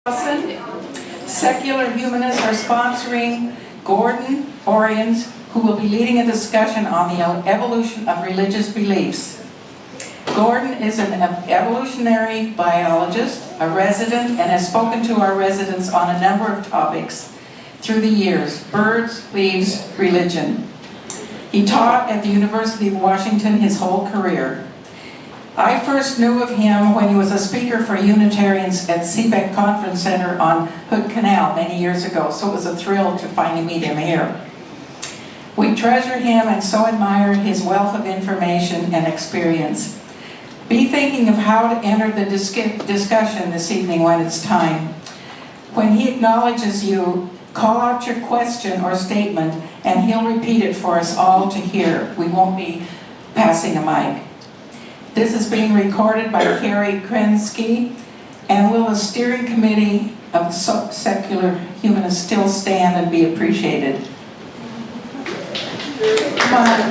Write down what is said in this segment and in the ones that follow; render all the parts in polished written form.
Lawson. Secular humanists are sponsoring Gordon Orians, who will be leading a discussion on the evolution of religious beliefs. Gordon is an evolutionary biologist, a resident, and has spoken to our residents on a number of topics through the years: birds, leaves, religion. He taught at the University of Washington his whole career. I first knew of him when he was a speaker for Unitarians at CBEC Conference Center on Hood Canal many years ago, so it was a thrill to finally meet him here. We treasure him and so admire his wealth of information and experience. Be thinking of how to enter the discussion this evening when it's time. When he acknowledges you, call out your question or statement, and he'll repeat it for us all to hear. We won't be passing a mic. This is being recorded by Carrie Krensky, and will the steering committee of secular humanists still stand and be appreciated? Come on.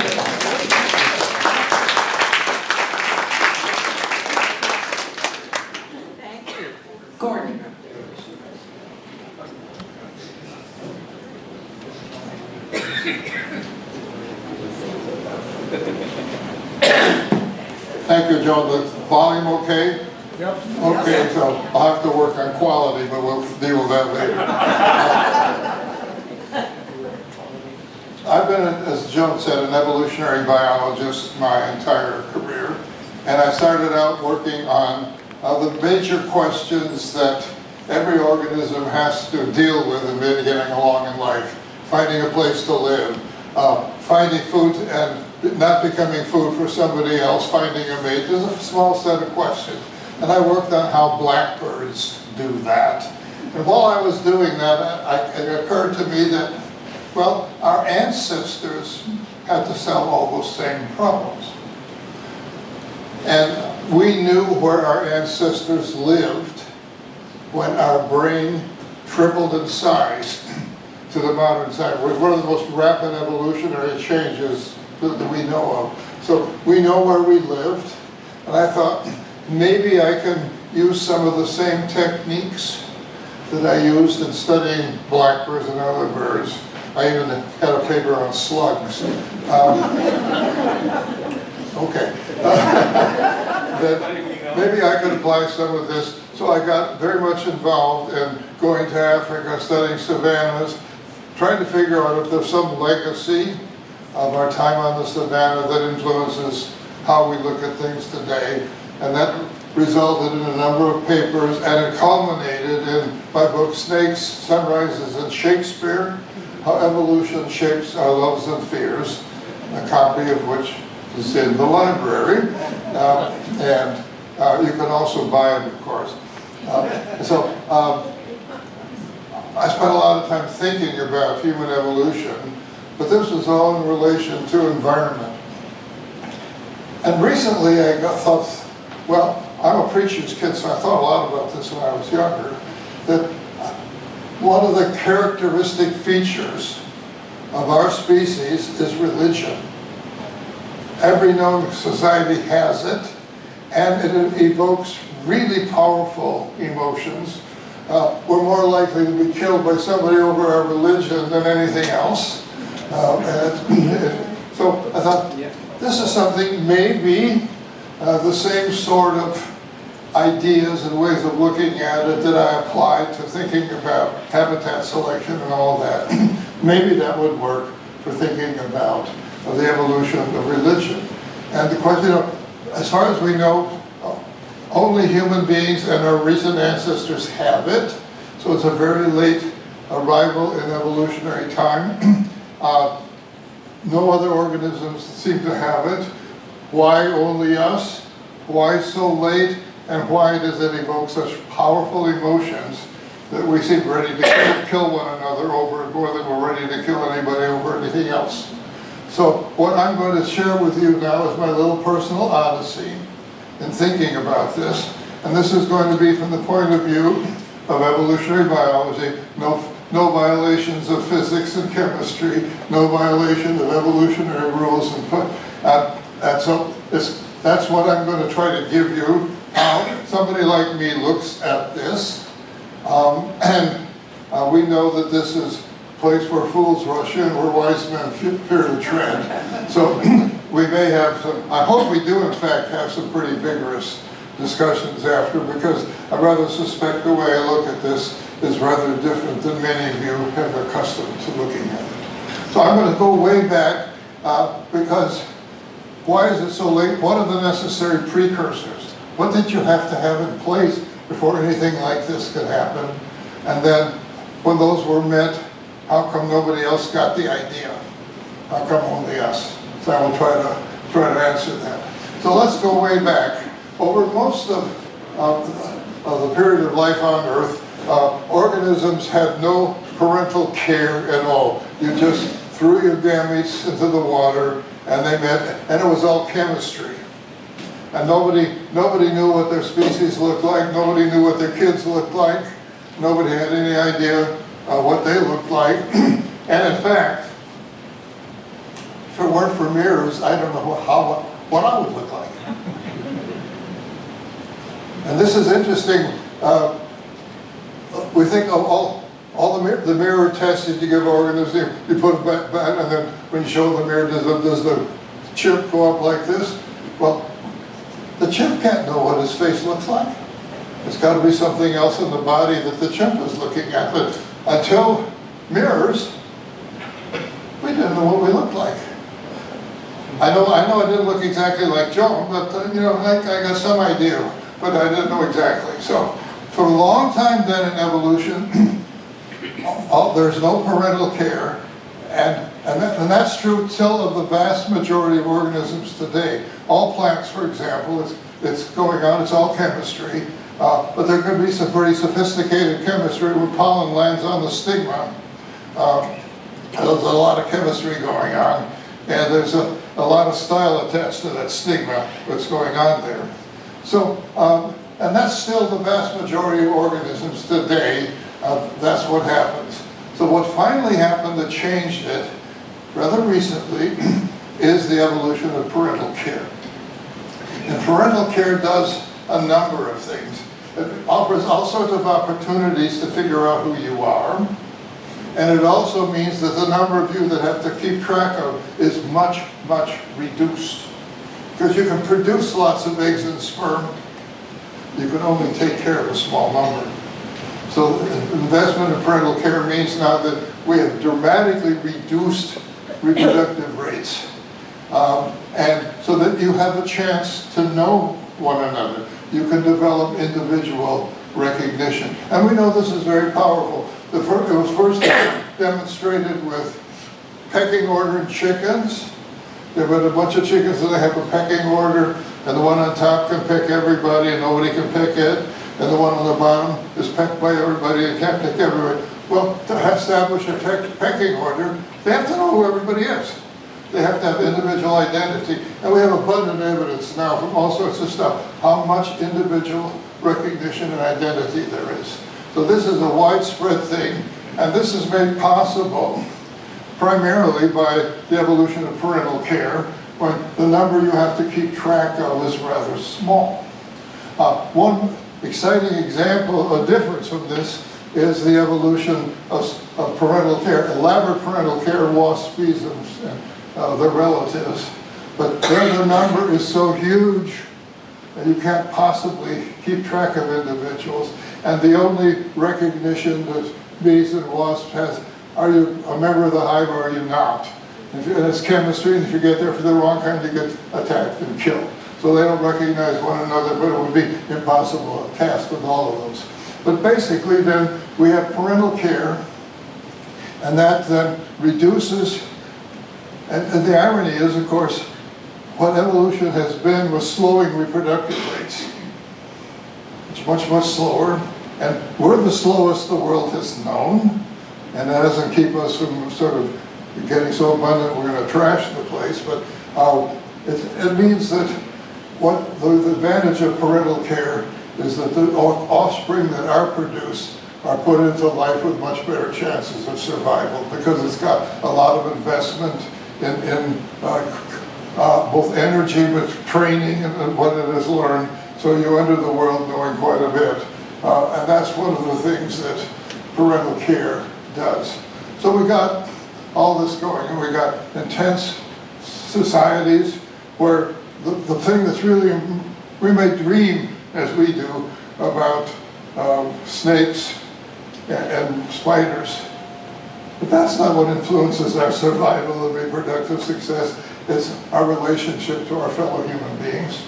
Thank you. Gordon. Thank you, Joan. The volume okay? Yep. Okay, so I'll have to work on quality, but we'll deal with that later. I've been, as Joan said, an evolutionary biologist my entire career, and I started out working on the major questions that every organism has to deal with in getting along in life: finding a place to live, finding food and not becoming food for somebody else, finding a mate. There's a small set of questions. And I worked on how blackbirds do that. And while I was doing that, it occurred to me that, well, our ancestors had to solve all those same problems. And we knew where our ancestors lived when our brain tripled in size to the modern size. It was one of the most rapid evolutionary changes that we know of. So we know where we lived, and I thought maybe I can use some of the same techniques that I used in studying blackbirds and other birds. I even had a paper on slugs. That maybe I could apply some of this. So I got very much involved in going to Africa, studying savannas, trying to figure out if there's some legacy of our time on the savannah that influences how we look at things today. And that resulted in a number of papers, and it culminated in my book, Snakes, Sunrises, and Shakespeare: How Evolution Shapes Our Loves and Fears, a copy of which is in the library. You can also buy it, of course. I spent a lot of time thinking about human evolution, but this was all in relation to environment. And recently I thought, well, I'm a preacher's kid, so I thought a lot about this when I was younger, that one of the characteristic features of our species is religion. Every known society has it, and it evokes really powerful emotions. We're more likely to be killed by somebody over our religion than anything else. So I thought, this is something, maybe the same sort of ideas and ways of looking at it that I applied to thinking about habitat selection and all that. Maybe that would work for thinking about the evolution of religion. And the question of, as far as we know, only human beings and our recent ancestors have it. So it's a very late arrival in evolutionary time. No other organisms seem to have it. Why only us? Why so late? And why does it evoke such powerful emotions that we seem ready to kill one another over it more than we're ready to kill anybody over anything else? So what I'm going to share with you now is my little personal odyssey in thinking about this. And this is going to be from the point of view of evolutionary biology. No violations of physics and chemistry, no violation of evolutionary rules. So that's what I'm going to try to give you, how somebody like me looks at this. We know that this is a place where fools rush in, where wise men fear to tread. So we may have some, I hope we do in fact have some pretty vigorous discussions after, because I rather suspect the way I look at this is rather different than many of you have accustomed to looking at it. So I'm going to go way back because why is it so late? What are the necessary precursors? What did you have to have in place before anything like this could happen? And then when those were met, how come nobody else got the idea? How come only us? So I will try to answer that. So let's go way back. Over most of the period of life on Earth, organisms had no parental care at all. You just threw your gametes into the water and they met, and it was all chemistry. And nobody knew what their species looked like, nobody knew what their kids looked like, nobody had any idea what they looked like. And in fact, if it weren't for mirrors, I don't know what I would look like. And this is interesting. We think of all the mirror tests that you give organisms, you put it back, and then when you show the mirror, does the chimp go up like this? Well, the chimp can't know what his face looks like. It's got to be something else in the body that the chimp is looking at. But until mirrors, we didn't know what we looked like. I know I didn't look exactly like Joan, but I got some idea, but I didn't know exactly. So for a long time then in evolution, there's no parental care, and that's true still of the vast majority of organisms today. All plants, for example, it's going on, it's all chemistry, but there could be some pretty sophisticated chemistry when pollen lands on the stigma. There's a lot of chemistry going on, and there's a lot of style attached to that stigma, what's going on there. So, and that's still the vast majority of organisms today. That's what happens. So what finally happened that changed it, rather recently, is the evolution of parental care. And parental care does a number of things. It offers all sorts of opportunities to figure out who you are. And it also means that the number of you that have to keep track of is much, much reduced. Because you can produce lots of eggs and sperm, you can only take care of a small number. So investment in parental care means now that we have dramatically reduced reproductive rates. And so that you have a chance to know one another. You can develop individual recognition. And we know this is very powerful. It was first demonstrated with pecking order in chickens. There were a bunch of chickens that have a pecking order, and the one on top can pick everybody and nobody can pick it, and the one on the bottom is pecked by everybody and can't pick everybody. Well, to establish a pecking order, they have to know who everybody is. They have to have individual identity, and we have abundant evidence now from all sorts of stuff, how much individual recognition and identity there is. So this is a widespread thing, and this is made possible primarily by the evolution of parental care, when the number you have to keep track of is rather small. One exciting example, a difference from this, is the evolution of parental care, elaborate parental care, wasp bees and their relatives. But there the number is so huge that you can't possibly keep track of individuals. And the only recognition that bees and wasps has, are you a member of the hive or are you not? And it's chemistry, and if you get there for the wrong kind, you get attacked and killed. So they don't recognize one another, but it would be impossible to task with all of those. But basically then, we have parental care, and that then reduces, and the irony is, of course, what evolution has been was slowing reproductive rates. It's much, much slower, and we're the slowest the world has known, and that doesn't keep us from sort of getting so abundant we're going to trash the place, but it means that what the advantage of parental care is that the offspring that are produced are put into life with much better chances of survival, because it's got a lot of investment in both energy with training and what it has learned. So you enter the world knowing quite a bit. And that's one of the things that parental care does. So we got all this going, and we got intense societies where the thing that's really, we may dream as we do about snakes and spiders, but that's not what influences our survival and reproductive success. It's our relationship to our fellow human beings.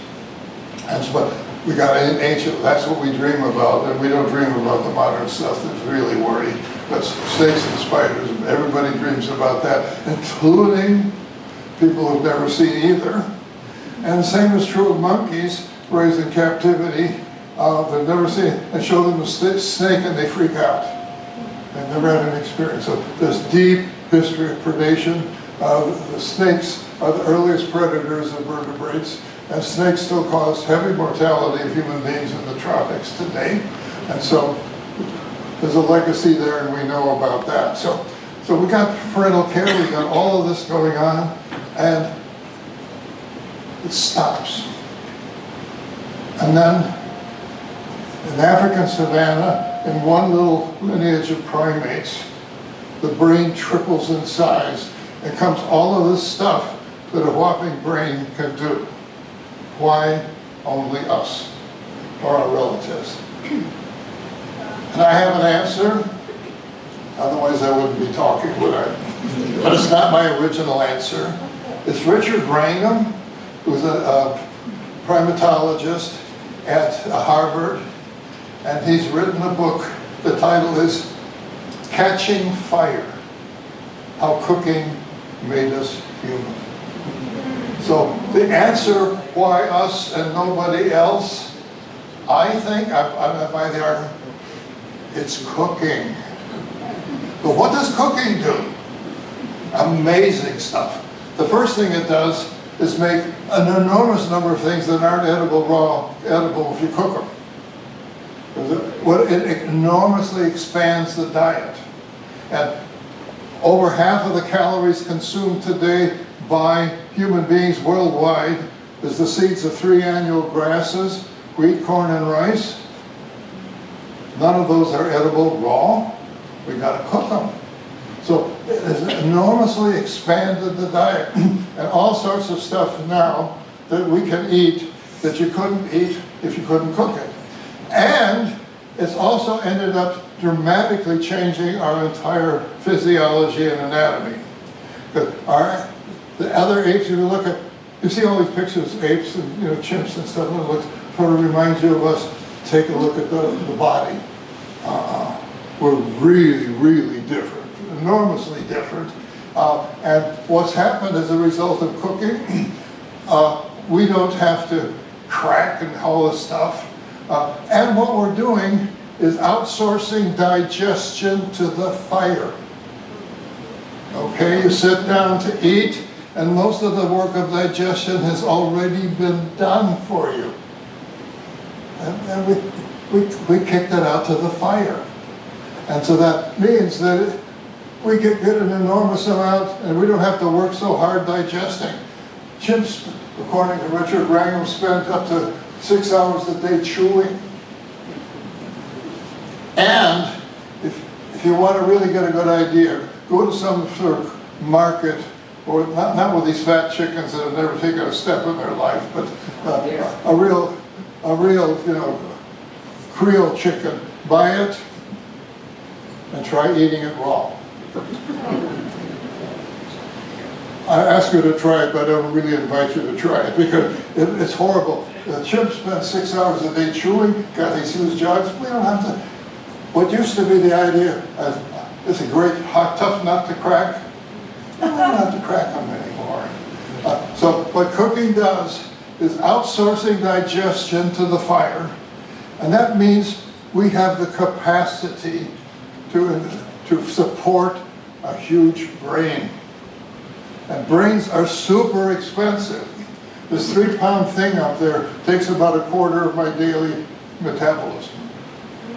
That's what we got in ancient, that's what we dream about, and we don't dream about the modern stuff that's really worried. But snakes and spiders, everybody dreams about that, including people who've never seen either. And the same is true of monkeys raised in captivity. They've never seen it, and show them a snake and they freak out. They've never had an experience. So there's deep history of predation. The snakes are the earliest predators of vertebrates, and snakes still cause heavy mortality of human beings in the tropics today. And so there's a legacy there, and we know about that. So we got parental care, we got all of this going on, and it stops. And then in African savanna, in one little lineage of primates, the brain triples in size and comes all of this stuff that a whopping brain can do. Why only us or our relatives? And I have an answer, otherwise I wouldn't be talking, would I? But it's not my original answer. It's Richard Wrangham, who's a primatologist at Harvard, and he's written a book. The title is Catching Fire, How Cooking Made Us Human. So the answer, why us and nobody else, I think, I'm by the argument, it's cooking. But what does cooking do? Amazing stuff. The first thing it does is make an enormous number of things that aren't edible raw, edible if you cook them. It enormously expands the diet. And over half of the calories consumed today by human beings worldwide is the seeds of 3 annual grasses, wheat, corn, and rice. None of those are edible raw. We got to cook them. So it has enormously expanded the diet. And all sorts of stuff now that we can eat that you couldn't eat if you couldn't cook it. And it's also ended up dramatically changing our entire physiology and anatomy. The other apes, if you look at, you see all these pictures of apes and chimps and stuff, and it looks, sort of reminds you of us. Take a look at the body. We're really, really different, enormously different. And what's happened as a result of cooking, we don't have to crack and all this stuff. And what we're doing is outsourcing digestion to the fire. Okay, you sit down to eat, and most of the work of digestion has already been done for you. And we kicked it out to the fire. And so that means that we get an enormous amount, and we don't have to work so hard digesting. Chimps, according to Richard Wrangham, spend up to 6 hours a day chewing. And if you want to really get a good idea, go to some sort of market, or not with these fat chickens that have never taken a step in their life, but a real Creole chicken. Buy it and try eating it raw. I ask you to try it, but I don't really invite you to try it because it's horrible. The chimps spend 6 hours a day chewing, got these huge jaws. We don't have to. What used to be the idea, it's a great hot, tough nut to crack. We don't have to crack them anymore. So what cooking does is outsourcing digestion to the fire, and that means we have the capacity to support a huge brain. And brains are super expensive. This 3-pound thing up there takes about a quarter of my daily metabolism.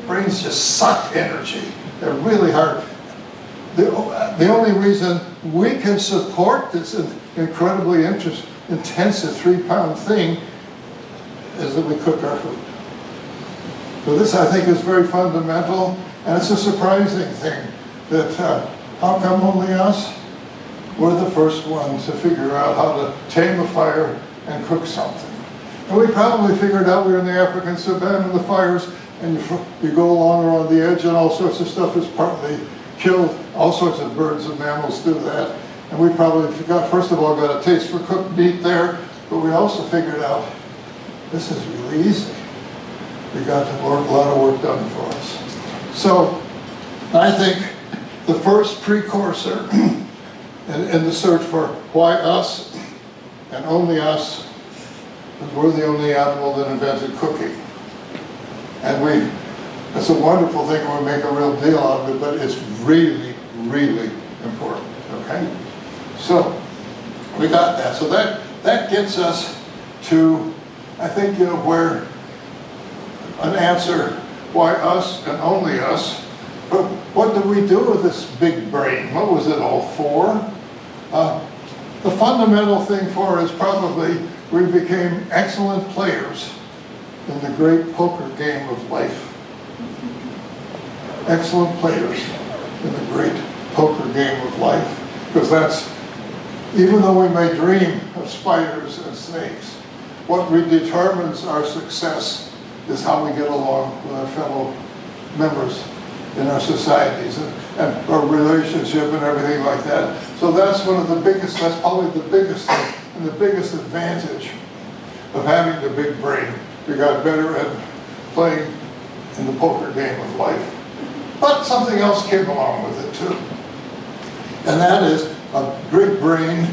Brains just suck energy. They're really hard. The only reason we can support this incredibly intensive 3-pound thing is that we cook our food. So this, I think, is very fundamental, and it's a surprising thing that how come only us? We're the first ones to figure out how to tame a fire and cook something. And we probably figured out we were in the African savanna and the fires, and you go along around the edge and all sorts of stuff is partly killed. All sorts of birds and mammals do that. And we probably first of all, got a taste for cooked meat there, but we also figured out this is really easy. We got a lot of work done for us. So I think the first precursor in the search for why us and only us, is we're the only animal that invented cooking. And it's a wonderful thing when we make a real deal out of it, but it's really, really important, okay? So, we got that. So that gets us to, I think, where an answer, why us and only us. But what did we do with this big brain? What was it all for? The fundamental thing for it is probably we became excellent players in the great poker game of life. Excellent players in the great poker game of life. Because that's, even though we may dream of spiders and snakes, what determines our success is how we get along with our fellow members in our societies and our relationship and everything like that. So that's one of the biggest, that's probably the biggest thing and the biggest advantage of having the big brain. We got better at playing in the poker game of life. But something else came along with it too. And that is a big brain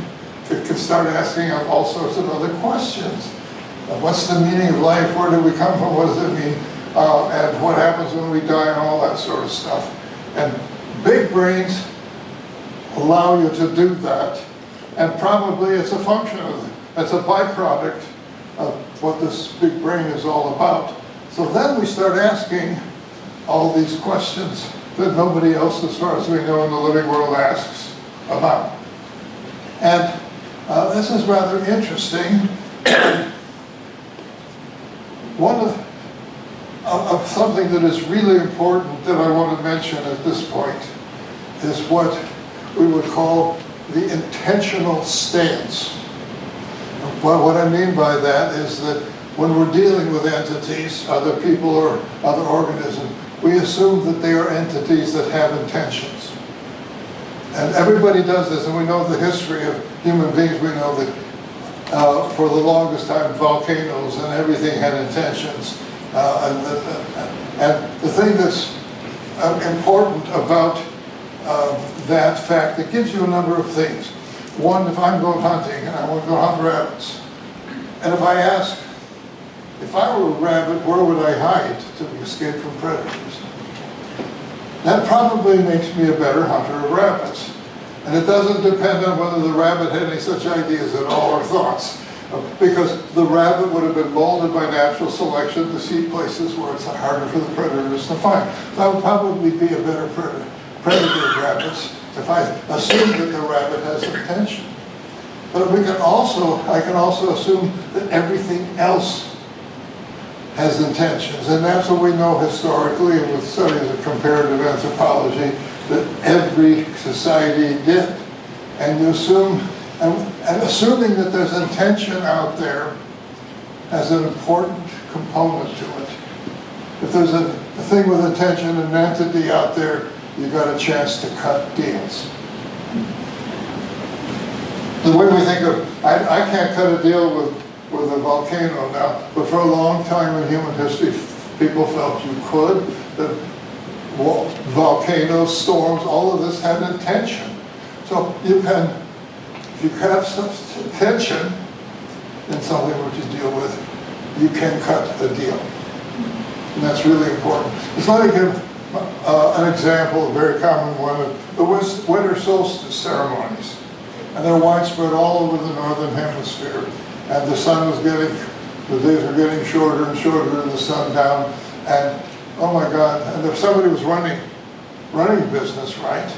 that can start asking all sorts of other questions. What's the meaning of life? Where do we come from? What does it mean? And what happens when we die and all that sort of stuff. And big brains allow you to do that. And probably it's a function of, it's a byproduct of what this big brain is all about. So then we start asking all these questions that nobody else, as far as we know in the living world, asks about. And this is rather interesting. One of something that is really important that I want to mention at this point is what we would call the intentional stance. What I mean by that is that when we're dealing with entities, other people or other organisms, we assume that they are entities that have intentions. And everybody does this, and we know the history of human beings. We know that for the longest time, volcanoes and everything had intentions. And the thing that's important about that fact, it gives you a number of things. One, if I'm going hunting and I want to go hunt rabbits, and if I ask, if I were a rabbit, where would I hide to escape from predators? That probably makes me a better hunter of rabbits. And it doesn't depend on whether the rabbit had any such ideas at all or thoughts. Because the rabbit would have been molded by natural selection to seek places where it's harder for the predators to find. So I would probably be a better predator of rabbits if I assume that the rabbit has intention. But I can also assume that everything else has intentions. And that's what we know historically and with studies of comparative anthropology, that every society did. And you assume, and assuming that there's intention out there has an important component to it. If there's a thing with intention, an entity out there, you've got a chance to cut deals. The way we think of, I can't cut a deal with a volcano now, but for a long time in human history, people felt you could. That volcanoes, storms, all of this had intention. So you can, if you have such intention in something which you deal with, you can cut a deal. And that's really important. Just let me give an example, a very common one, of the winter solstice ceremonies. And they're widespread all over the northern hemisphere. And the sun was the days were getting shorter and shorter and the sun down. And oh my God, and if somebody was running business, right?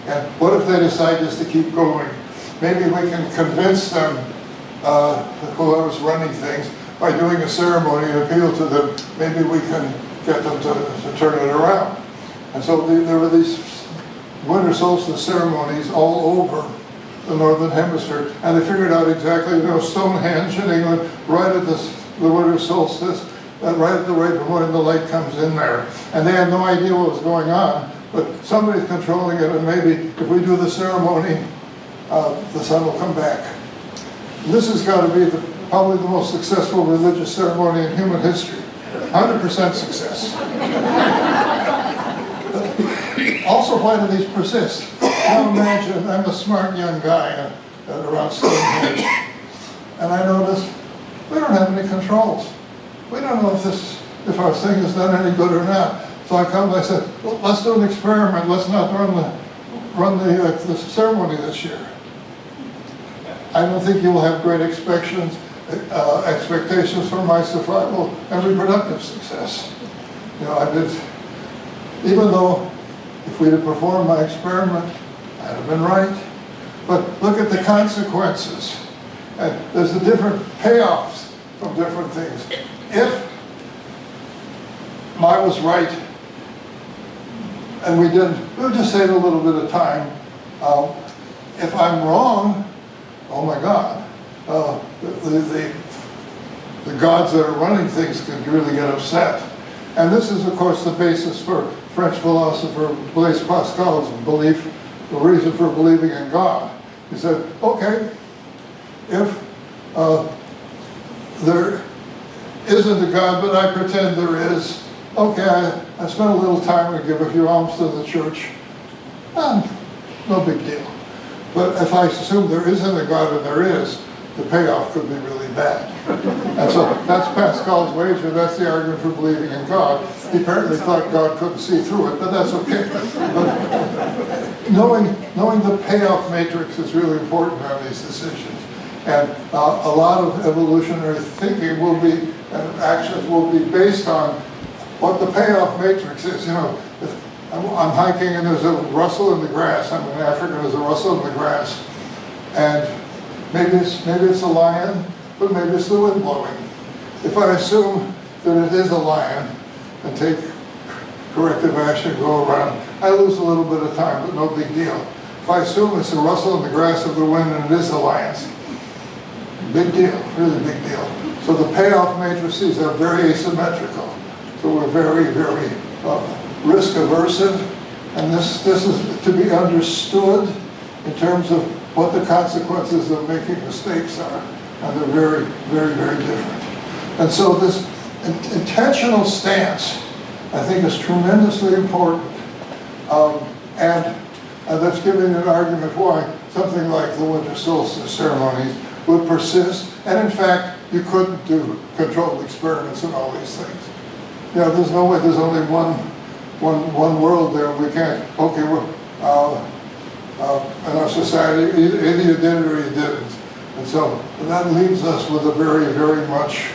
And what if they decide just to keep going? Maybe we can convince them, whoever's running things, by doing a ceremony and appeal to them, maybe we can get them to turn it around. And so there were these winter solstice ceremonies all over the northern hemisphere, and they figured out exactly, Stonehenge in England, right at the winter solstice, right at the rate of when the light comes in there. And they had no idea what was going on, but somebody's controlling it, and maybe if we do the ceremony, the sun will come back. And this has got to be probably the most successful religious ceremony in human history. 100% success. Also, why do these persist? Now imagine, I'm a smart young guy around Stonehenge, and I notice we don't have any controls. We don't know if our thing has done any good or not. So I come and I said, well, let's do an experiment. Let's not run the ceremony this year. I don't think you will have great expectations for my survival and reproductive success. Even though if we'd have performed my experiment, I'd have been right. But look at the consequences. And there's the different payoffs from different things. If I was right, and we'll just save a little bit of time. If I'm wrong, oh my God, the gods that are running things could really get upset. And this is, of course, the basis for French philosopher Blaise Pascal's belief, the reason for believing in God. He said, okay, if there isn't a God, but I pretend there is, okay, I spent a little time to give a few alms to the church, no big deal. But if I assume there isn't a God and there is, the payoff could be really bad. And so that's Pascal's wager, that's the argument for believing in God. He apparently thought God couldn't see through it, but that's okay. But knowing the payoff matrix is really important on these decisions. And a lot of evolutionary thinking will be, and actions will be based on what the payoff matrix is. If I'm hiking and there's a rustle in the grass, I'm in Africa, there's a rustle in the grass, and maybe it's a lion, but maybe it's the wind blowing. If I assume that it is a lion and take corrective action, go around, I lose a little bit of time, but no big deal. If I assume it's a rustle in the grass of the wind and it is a lion's, big deal, really big deal. So the payoff matrices are very asymmetrical. So we're very, very risk aversive, and this is to be understood in terms of what the consequences of making mistakes are, and they're very, very, very different. And so this intentional stance, I think, is tremendously important, and that's giving an argument why something like the winter solstice ceremonies would persist, and in fact, you couldn't do controlled experiments and all these things. There's no way. There's only one world there. We can't. Okay, we're in our society, either you did it or you didn't, and so that leaves us with a very, very much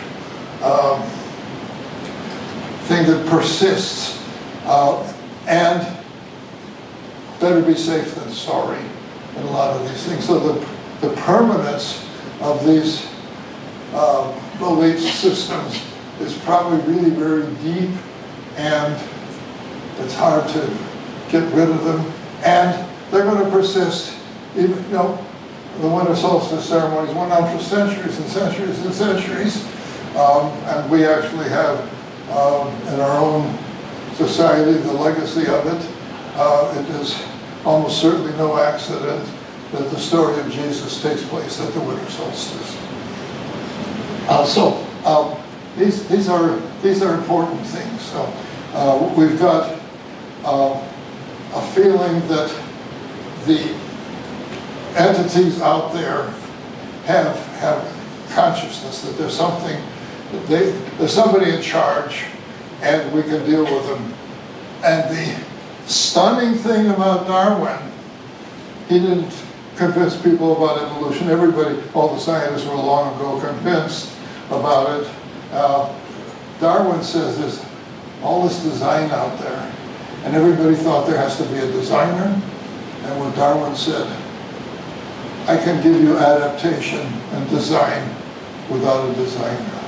thing that persists, and better be safe than sorry in a lot of these things. So the permanence of these belief systems is probably really very deep, and it's hard to get rid of them, and they're going to persist. Even, the winter solstice ceremonies went on for centuries and centuries and centuries, and we actually have in our own society the legacy of it. It is almost certainly no accident that the story of Jesus takes place at the winter solstice. These are important things. So we've got a feeling that the entities out there have consciousness, that there's something, there's somebody in charge, and we can deal with them. And the stunning thing about Darwin, he didn't convince people about evolution. Everybody, all the scientists were long ago convinced about it. Darwin says there's all this design out there, and everybody thought there has to be a designer. And when Darwin said, I can give you adaptation and design without a designer.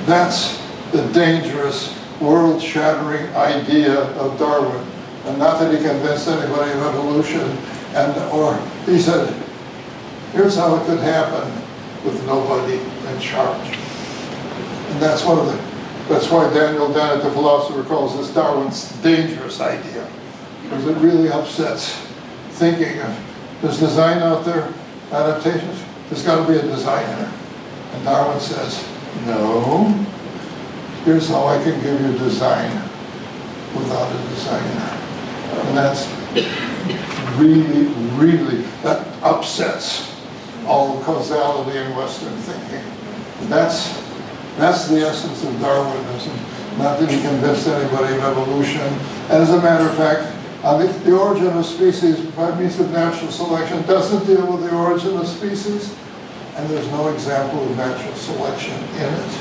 That's the dangerous world-shattering idea of Darwin. And not that he convinced anybody of evolution, or he said, here's how it could happen with nobody in charge. And that's why Daniel Dennett, the philosopher, calls this Darwin's dangerous idea, because it really upsets thinking of, there's design out there, adaptations, there's got to be a designer. And Darwin says, no, here's how I can give you design without a designer. And that's really, that upsets all the causality in Western thinking. That's the essence of Darwinism. Not that he convinced anybody of evolution. And as a matter of fact, the origin of species by means of natural selection doesn't deal with the origin of species, and there's no example of natural selection in it,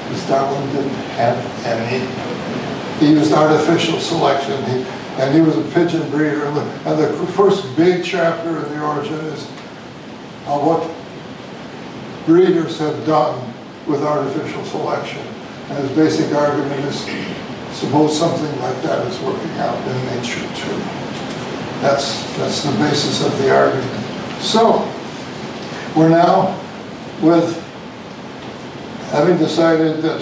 because Darwin didn't have any. He used artificial selection, and he was a pigeon breeder, and the first big chapter in the origin is what breeders have done with artificial selection. And his basic argument is, suppose something like that is working out in nature too. That's the basis of the argument. So, we're now with having decided that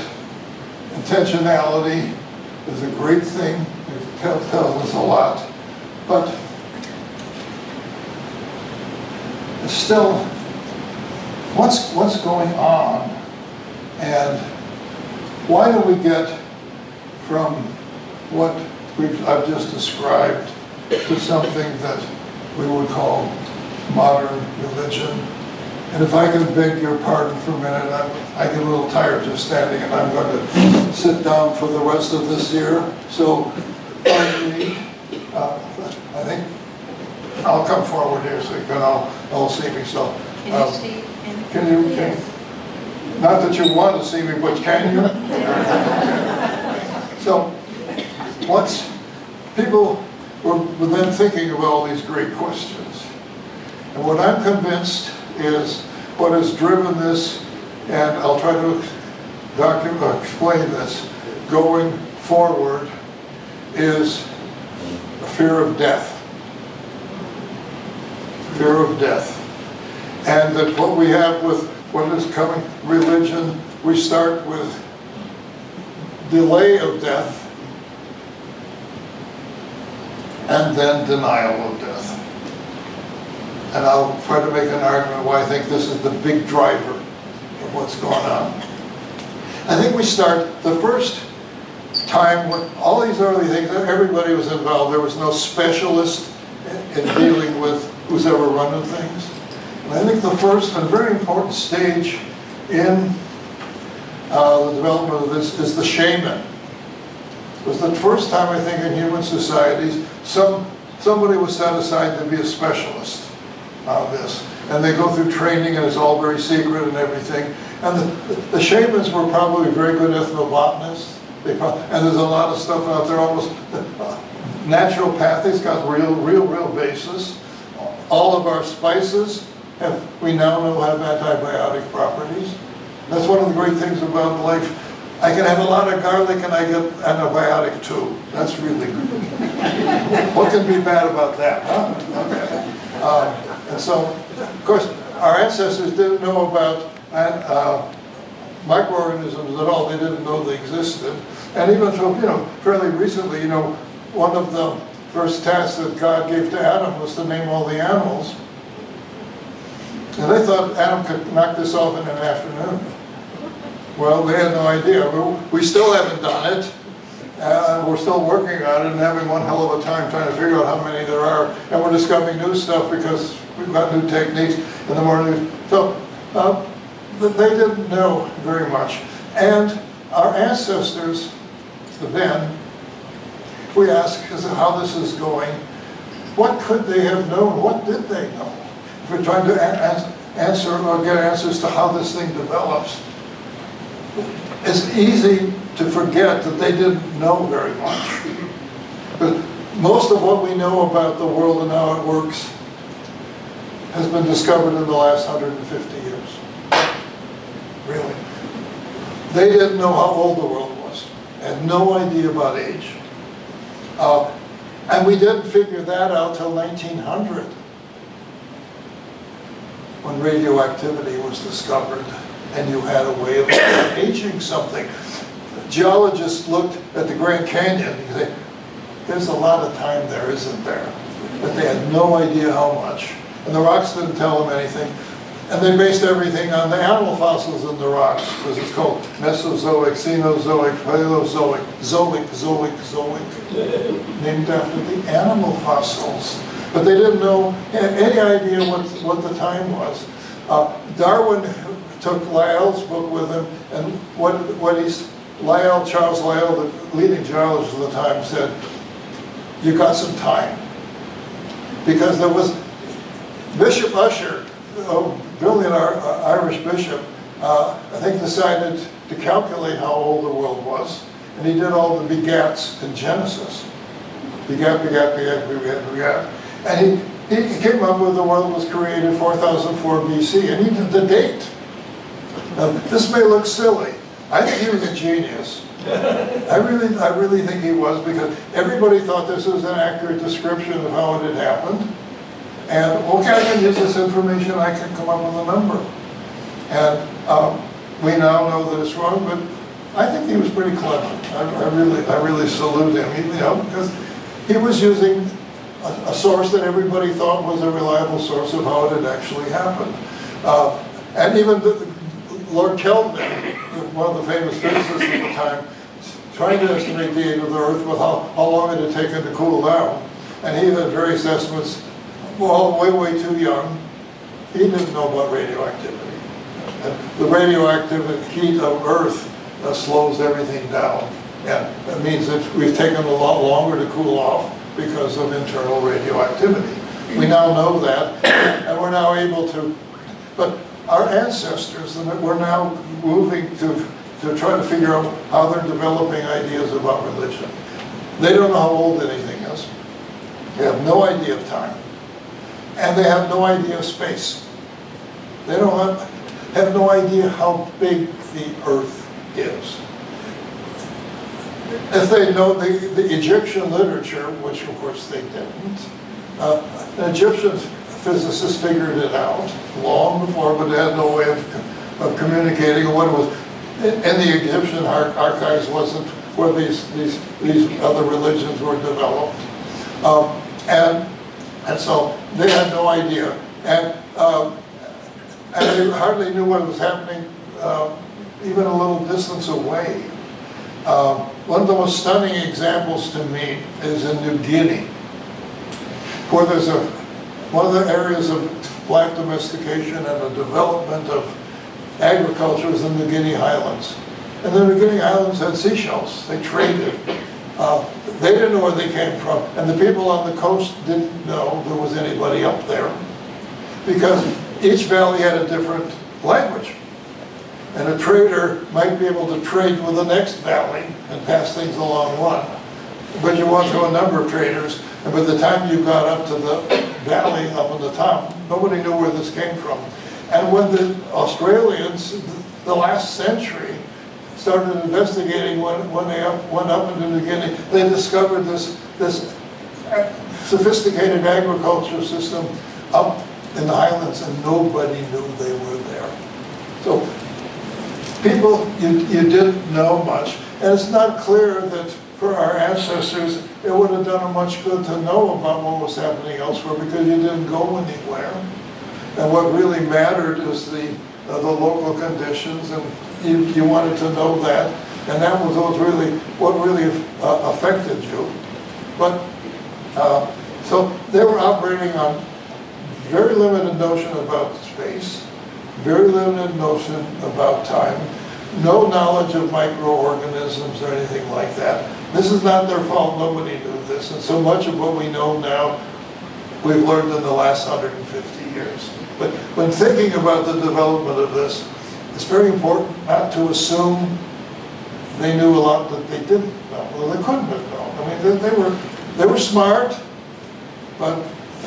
intentionality is a great thing. It tells us a lot. But still, what's going on? And why do we get from what I've just described to something that we would call modern religion? And if I can beg your pardon for a minute, I get a little tired just standing, and I'm going to sit down for the rest of this year. So, pardon me. I think I'll come forward here so you can all see me. So, can you? Not that you want to see me, but can you? So, once people were then thinking of all these great questions, and what I'm convinced is what has driven this, and I'll try to explain this going forward, is a fear of death. Fear of death. And that what we have with what is coming, religion, we start with delay of death and then denial of death. And I'll try to make an argument why I think this is the big driver of what's going on. I think we start the first time when all these early things, everybody was involved. There was no specialist in dealing with who's ever running things. And I think the first and very important stage in the development of this is the shaman. It was the first time, I think, in human societies, somebody was set aside to be a specialist on this. And they go through training, and it's all very secret and everything. And the shamans were probably very good ethnobotanists. And there's a lot of stuff out there, almost naturopathy's got real basis. All of our spices we now know have antibiotic properties. That's one of the great things about life. I can have a lot of garlic and I get antibiotic too. That's really good. What can be bad about that, huh? Okay. And so, of course, our ancestors didn't know about microorganisms at all. They didn't know they existed. And even so, fairly recently, one of the first tasks that God gave to Adam was to name all the animals. And they thought Adam could knock this off in an afternoon. Well, they had no idea. We still haven't done it. We're still working on it and having one hell of a time trying to figure out how many there are. And we're discovering new stuff because we've got new techniques in the morning. So they didn't know very much. And our ancestors then, if we ask how this is going, what could they have known? What did they know? If we're trying to answer or get answers to how this thing develops, it's easy to forget that they didn't know very much. But most of what we know about the world and how it works has been discovered in the last 150 years. Really. They didn't know how old the world was. Had no idea about age. And we didn't figure that out till 1900, when radioactivity was discovered, and you had a way of aging something. Geologists looked at the Grand Canyon and say, there's a lot of time there, isn't there? But they had no idea how much. And the rocks didn't tell them anything. And they based everything on the animal fossils in the rocks, because it's called Mesozoic, Cenozoic, Paleozoic, Zoic, named after the animal fossils. But they didn't know any idea what the time was. Darwin took Lyell's book with him, and Charles Lyell, the leading geologist of the time, said, you got some time. Because there was Bishop Ussher, a brilliant Irish bishop, I think decided to calculate how old the world was. And he did all the begats in Genesis. Begat. And he came up with the world was created 4004 BC, and he did the date. Now, this may look silly. I think he was a genius. I really think he was, because everybody thought this was an accurate description of how it had happened. And okay, I can use this information, I can come up with a number. And we now know that it's wrong, but I think he was pretty clever. I really salute him, because he was using a source that everybody thought was a reliable source of how it had actually happened. And even Lord Kelvin, one of the famous physicists at the time, trying to estimate the age of the Earth with how long it had taken to cool down. And he had various estimates, well, way too young. He didn't know about radioactivity. And the radioactive heat of Earth slows everything down. And that means that we've taken a lot longer to cool off because of internal radioactivity. We now know that, and we're now able to, but our ancestors, we're now moving to try to figure out how they're developing ideas about religion. They don't know how old anything is. They have no idea of time. And they have no idea of space. They don't have no idea how big the Earth is. If they know the Egyptian literature, which of course they didn't, an Egyptian physicist figured it out long before, but they had no way of communicating what it was. And the Egyptian archives wasn't where these other religions were developed. And so they had no idea. And they hardly knew what was happening even a little distance away. One of the most stunning examples to me is in New Guinea, where there's one of the areas of black domestication and the development of agriculture is in the Guinea Highlands. And the New Guinea Highlands had seashells. They traded. They didn't know where they came from. And the people on the coast didn't know there was anybody up there, because each valley had a different language. And a trader might be able to trade with the next valley and pass things along one. But you went through a number of traders, and by the time you got up to the valley up on the top, nobody knew where this came from. And when the Australians, the last century, started investigating when they went up into New Guinea, they discovered this sophisticated agriculture system up in the highlands, and nobody knew they were there. So people, you didn't know much. And it's not clear that for our ancestors, it would have done them much good to know about what was happening elsewhere, because you didn't go anywhere. And what really mattered is the local conditions, and you wanted to know that. And that was what really affected you. But, so they were operating on very limited notion about space, very limited notion about time, no knowledge of microorganisms or anything like that. This is not their fault, nobody knew this, and so much of what we know now, we've learned in the last 150 years. But when thinking about the development of this, it's very important not to assume they knew a lot that they didn't know. Well, they couldn't have known. I mean, they were smart, but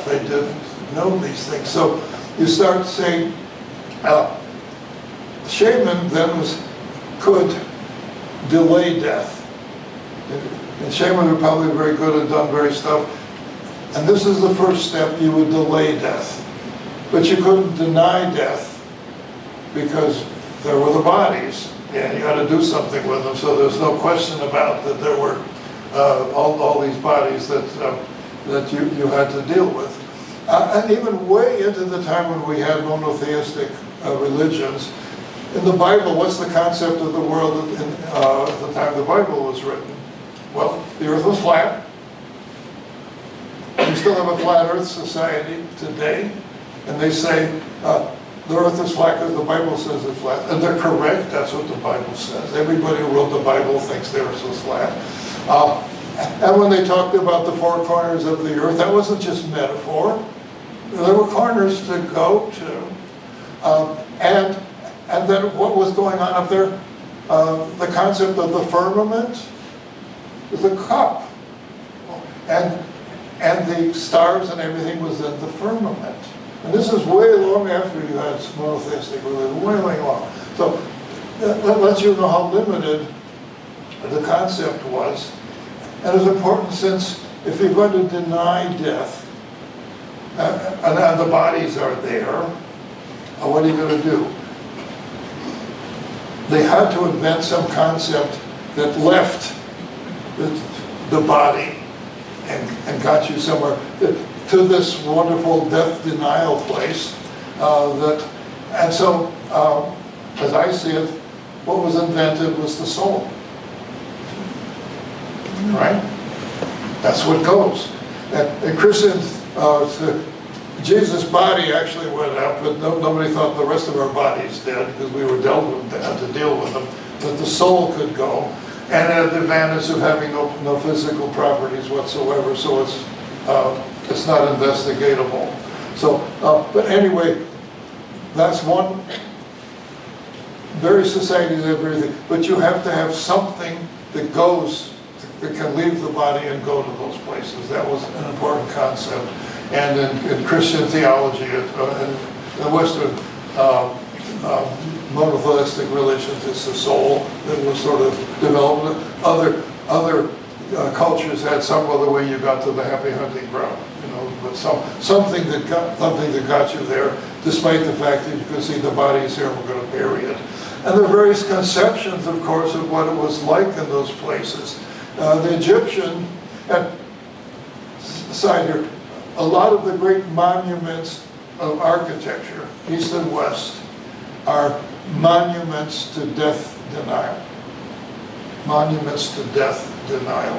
they didn't know these things. So you start saying, shaman then could delay death. and Shaman were probably very good and done very stuff. And this is the first step, you would delay death. But you couldn't deny death because there were the bodies, and you had to do something with them, so there's no question about that there were all these bodies that you had to deal with. And even way into the time when we had monotheistic religions, in the Bible, what's the concept of the world at the time the Bible was written? Well, the earth was flat. We still have a flat earth society today, and they say the earth is flat because the Bible says it's flat. And they're correct, that's what the Bible says. Everybody who wrote the Bible thinks the earth was flat. And when they talked about the four corners of the earth, that wasn't just metaphor. There were corners to go to. And then what was going on up there? The concept of the firmament was a cup. And the stars and everything was in the firmament. And this is way long after you had monotheistic religion, way long. So that lets you know how limited the concept was. And it's important since if you're going to deny death, and the bodies are there, what are you going to do? They had to invent some concept that left the body and got you somewhere to this wonderful death denial place. And so, as I see it, what was invented was the soul. Right? That's what goes. And Christians, Jesus' body actually went up, but nobody thought the rest of our bodies did because we were had to deal with them. But the soul could go, and it had the advantage of having no physical properties whatsoever, so it's not investigatable. So, but anyway, that's one very society of everything. But you have to have something that goes. That can leave the body and go to those places. That was an important concept. And in Christian theology, in the Western monotheistic religions, it's the soul that was sort of developed. Other cultures had some other way you got to the happy hunting ground, but something that got you there, despite the fact that you could see the body is here and we're going to bury it. And there are various conceptions, of course, of what it was like in those places. The Egyptian, and side here, a lot of the great monuments of architecture, east and west, are monuments to death denial. Monuments to death denial.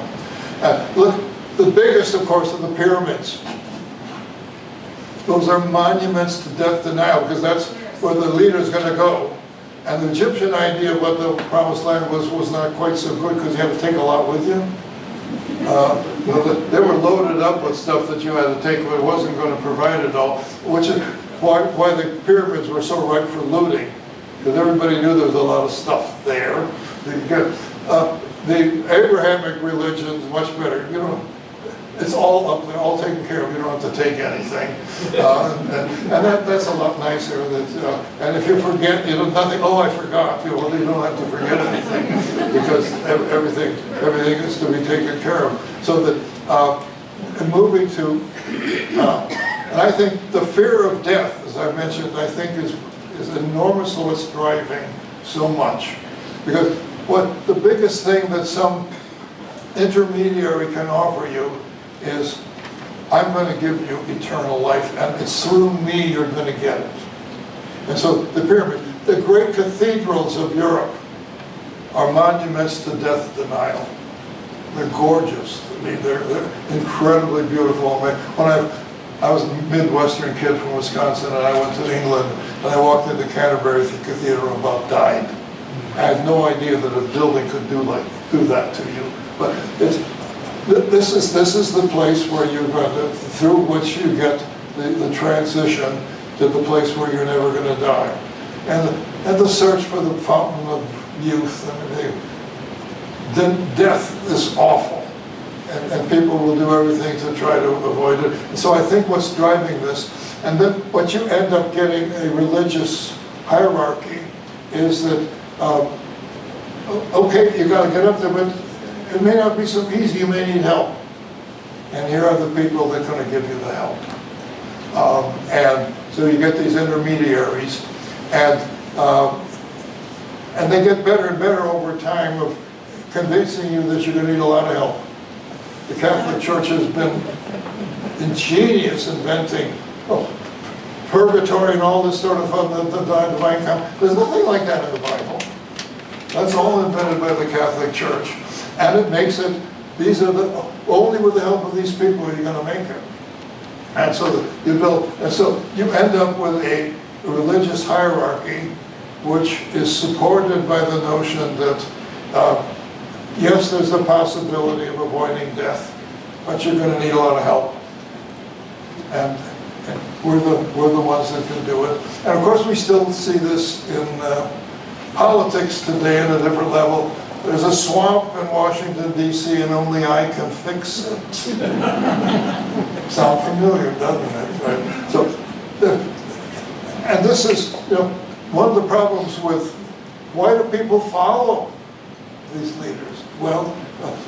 Look, the biggest, of course, are the pyramids. Those are monuments to death denial because that's where the leader's going to go. And the Egyptian idea of what the promised land was not quite so good because you had to take a lot with you. They were loaded up with stuff that you had to take, but it wasn't going to provide it all, which is why the pyramids were so ripe for looting, because everybody knew there was a lot of stuff there. The Abrahamic religion's much better. It's all up there, all taken care of. You don't have to take anything, and that's a lot nicer. And if you forget, nothing. Oh, I forgot. Well, you don't have to forget anything because everything is to be taken care of. So that moving to, and I think the fear of death, as I mentioned, I think is enormous. What's driving so much, because what the biggest thing that some intermediary can offer you is, I'm going to give you eternal life, and it's through me you're going to get it. And so the pyramid, the great cathedrals of Europe are monuments to death denial. They're gorgeous. I mean, they're incredibly beautiful. When I was a Midwestern kid from Wisconsin, and I went to England, and I walked into Canterbury Cathedral and about died. I had no idea that a building could do that to you. But this is the place where you're going to, through which you get the transition to the place where you're never going to die. And the search for the fountain of youth and everything. Then death is awful. And people will do everything to try to avoid it. And so I think what's driving this, and then what you end up getting a religious hierarchy is that, okay, you got to get up there, but it may not be so easy, you may need help. And here are the people that are going to give you the help. And so you get these intermediaries, and they get better and better over time of convincing you that you're going to need a lot of help. The Catholic Church has been ingenious inventing purgatory and all this sort of the divine count. There's nothing like that in the Bible. That's all invented by the Catholic Church. And it makes it, these are the, only with the help of these people are you going to make it. And so you build, and so you end up with a religious hierarchy which is supported by the notion that yes, there's the possibility of avoiding death, but you're going to need a lot of help. And we're the ones that can do it. And of course we still see this in politics today at a different level. There's a swamp in Washington, D.C., and only I can fix it. Sound familiar, doesn't it? Right? So, and this is, you know, one of the problems with why do people follow these leaders? Well,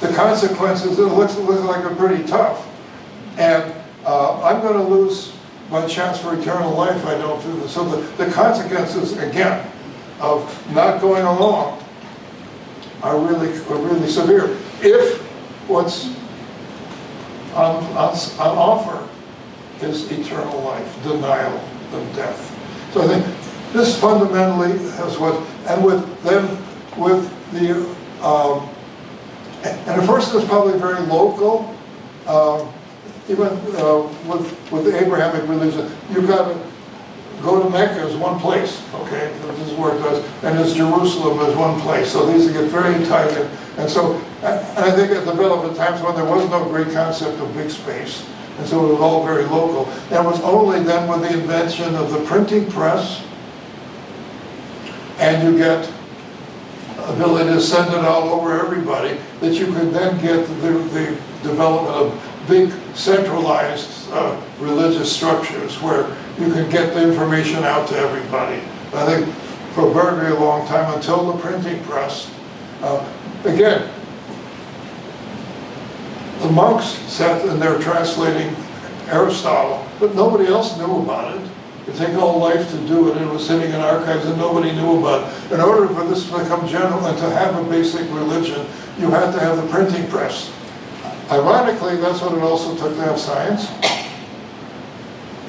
the consequences, it looks like they're pretty tough. And I'm going to lose my chance for eternal life if I don't do this. So the consequences, again, of not going along are really severe. If what's on offer is eternal life, denial of death. So I think this fundamentally is what, and with the, and at first it was probably very local, even with the Abrahamic religion, you've got to go to Mecca as one place, okay? This is where it does, and it's Jerusalem as one place. So these get very tight, and so, and I think it developed at times when there was no great concept of big space, and so it was all very local. And it was only then with the invention of the printing press, and you get ability to send it all over everybody, that you could then get the development of big centralized religious structures where you can get the information out to everybody. I think for a very, very long time, until the printing press, again, the monks sat and they're translating Aristotle, but nobody else knew about it. It took all life to do it. It was sitting in archives and nobody knew about it. In order for this to become general and to have a basic religion, you had to have the printing press. Ironically, that's what it also took to have science.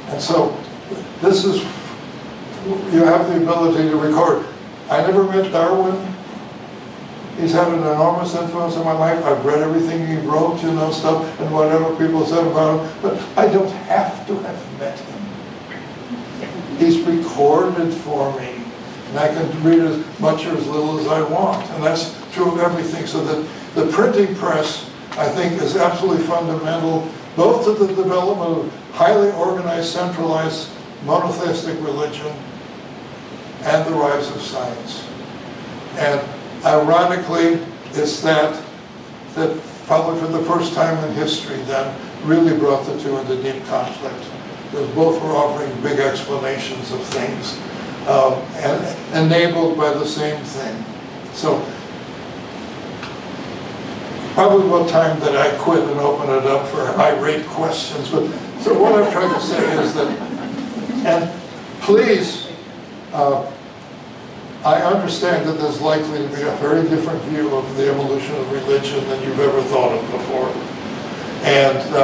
And so, this is, you have the ability to record. I never met Darwin. He's had an enormous influence on my life. I've read everything he wrote, you know, stuff, and whatever people said about him, but I don't have to have met him. He's recorded for me, and I can read as much or as little as I want, and that's true of everything. So that the printing press, I think, is absolutely fundamental, both to the development of highly organized, centralized, monotheistic religion and the rise of science. And ironically, it's that probably for the first time in history then really brought the two into deep conflict, because both were offering big explanations of things and enabled by the same thing. So probably about time that I quit and open it up for irate questions. But so what I'm trying to say is that, and please, I understand that there's likely to be a very different view of the evolution of religion than you've ever thought of before. And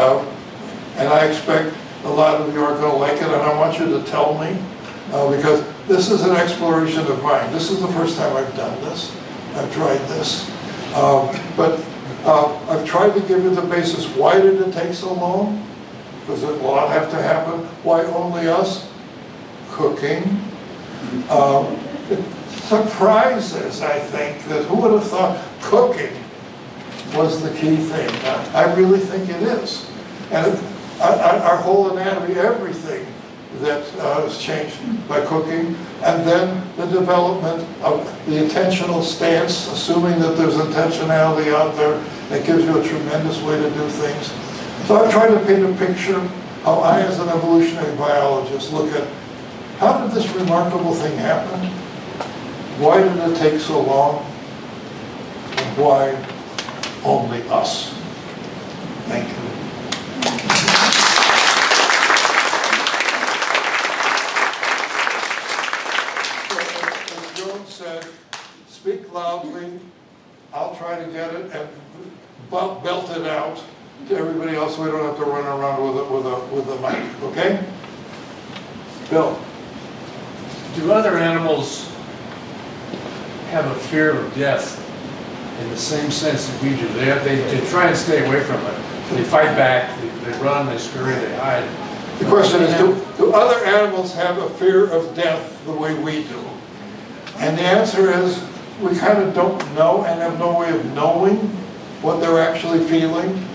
I expect a lot of you are going to like it, and I want you to tell me, because this is an exploration of mine. This is the first time I've done this. I've tried this. But I've tried to give you the basis. Why did it take so long? Does a lot have to happen? Why only us? Cooking. Surprises, I think, that who would have thought cooking was the key thing? I really think it is. And our whole anatomy, everything that is changed by cooking, and then the development of the intentional stance, assuming that there's intentionality out there, that gives you a tremendous way to do things. So I've tried to paint a picture how I, as an evolutionary biologist, look at how did this remarkable thing happen? Why did it take so long? And why only us. Thank you. As Joan said, speak loudly. I'll try to get it and belt it out to everybody else so we don't have to run around with a mic, okay? Bill. Do other animals have a fear of death in the same sense that we do? They try and stay away from it. They fight back, they run, they scurry, they hide. The question is, do other animals have a fear of death the way we do? And the answer is, we kind of don't know and have no way of knowing what they're actually feeling.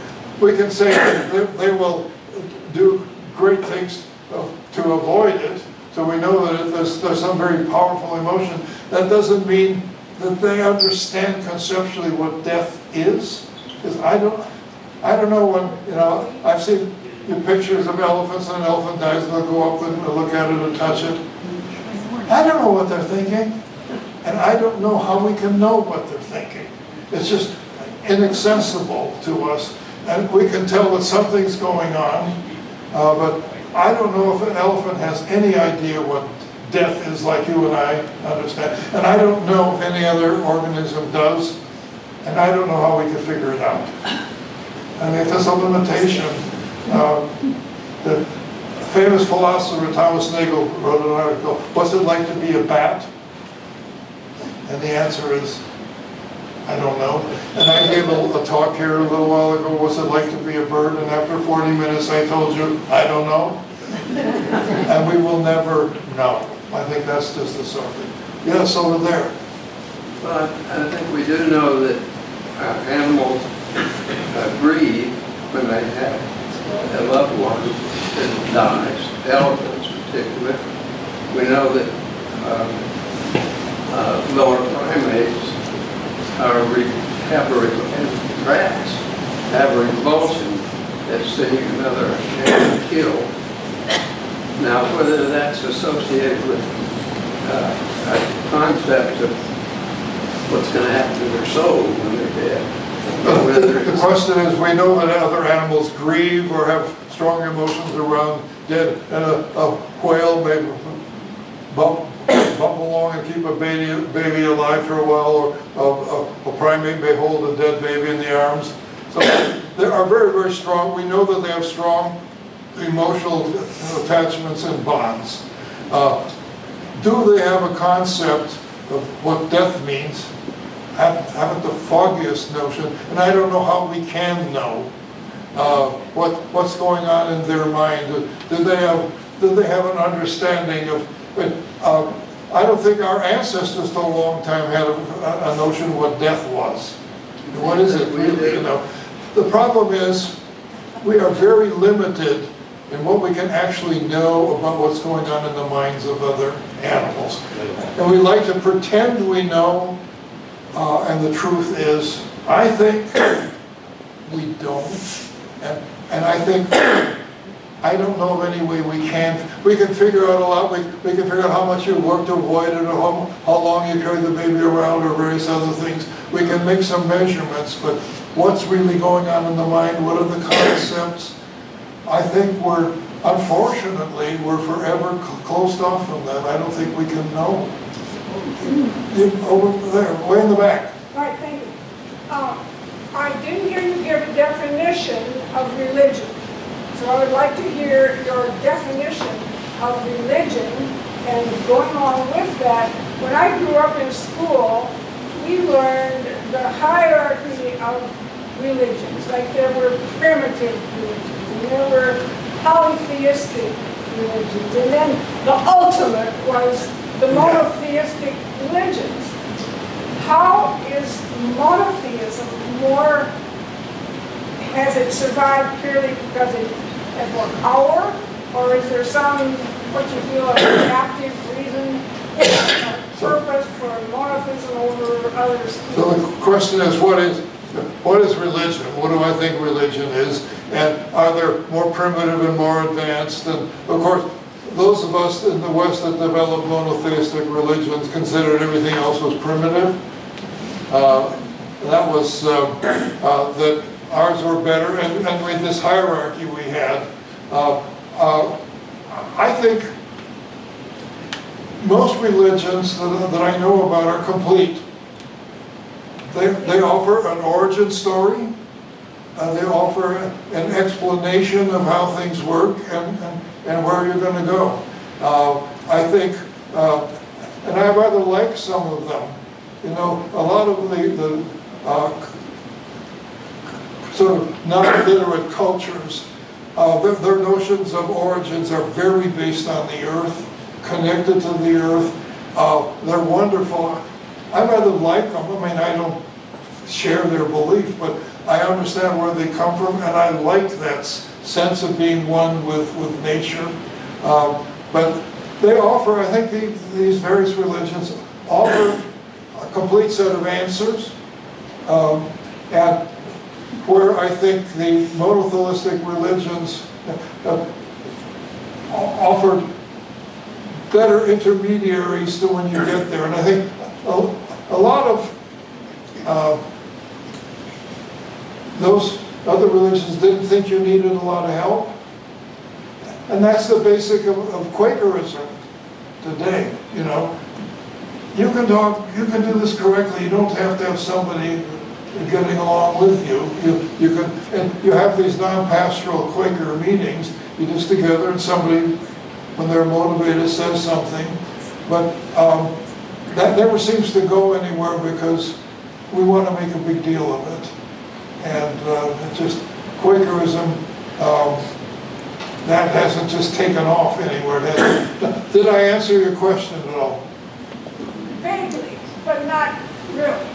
We can say that they will do great things to avoid it, so we know that there's some very powerful emotion. That doesn't mean that they understand conceptually what death is. Because I don't know when, I've seen pictures of elephants, and an elephant dies, and they'll go up and look at it and touch it. I don't know what they're thinking, and I don't know how we can know what they're thinking. It's just inaccessible to us, and we can tell that something's going on, but I don't know if an elephant has any idea what death is like you and I understand, and I don't know if any other organism does, and I don't know how we can figure it out. I mean, if there's a limitation, the famous philosopher Thomas Nagel wrote an article, "What's it like to be a bat?" And the answer is, I don't know. And I gave a talk here a little while ago, what's it like to be a bird? And after 40 minutes I told you, I don't know. And we will never know. I think that's just the subject. Yes, over there. Well, I think we do know that animals grieve when they have a loved one that dies, elephants in particular. We know that lower primates rats have a revulsion at seeing another animal killed. Now, whether that's associated with a concept of what's going to happen to their soul when they're dead. The question is, we know that other animals grieve or have strong emotions around dead, and a whale may bump along and keep a baby alive for a while, or a primate may hold a dead baby in the arms. So they are very, very strong. We know that they have strong emotional attachments and bonds. Do they have a concept of what death means? Haven't the foggiest notion, and I don't know how we can know what's going on in their mind. Do they have an understanding of? I don't think our ancestors for a long time had a notion of what death was. What is it really? The problem is we are very limited in what we can actually know about what's going on in the minds of other animals, and we like to pretend we know. And the truth is, I think we don't, and I think I don't know of any way we can figure out a lot. We can figure out how much you work to avoid it, or how long you carry the baby around, or various other things. We can make some measurements, but what's really going on in the mind? What are the concepts? I think unfortunately, we're forever closed off from that. I don't think we can know. Over there, way in the back. All right, thank you. I didn't hear you give a definition of religion. So I would like to hear your definition of religion, and going along with that, when I grew up in school, we learned the hierarchy of religions. Like there were primitive religions, and there were polytheistic religions, and then the ultimate was the monotheistic religions. How is monotheism has it survived purely because it has more power, or is there some, what you feel, like adaptive reason, purpose for monotheism over others? So the question is, what is religion? What do I think religion is? And are there more primitive and more advanced? And of course, those of us in the West that developed monotheistic religions considered everything else was primitive. that was that ours were better, and with this hierarchy we had. I think most religions that I know about are complete. They offer an origin story, they offer an explanation of how things work and where you're going to go. I think, and I rather like some of them. You know, a lot of the sort of non-literate cultures, their notions of origins are very based on the earth, connected to the earth. They're wonderful. I rather like them. I mean, I don't share their belief, but I understand where they come from, and I like that sense of being one with nature. But they offer, I think these various religions offer a complete set of answers, and where I think the monotheistic religions offer better intermediaries to when you get there. And I think a lot of those other religions didn't think you needed a lot of help. And that's the basic of Quakerism today, you know. You can do this correctly. You don't have to have somebody getting along with you. You can, and you have these non-pastoral Quaker meetings. You just together, and somebody, when they're motivated, says something. But that never seems to go anywhere because we want to make a big deal of it. And it just, Quakerism, that hasn't just taken off anywhere. Did I answer your question at all? Vaguely, but not really.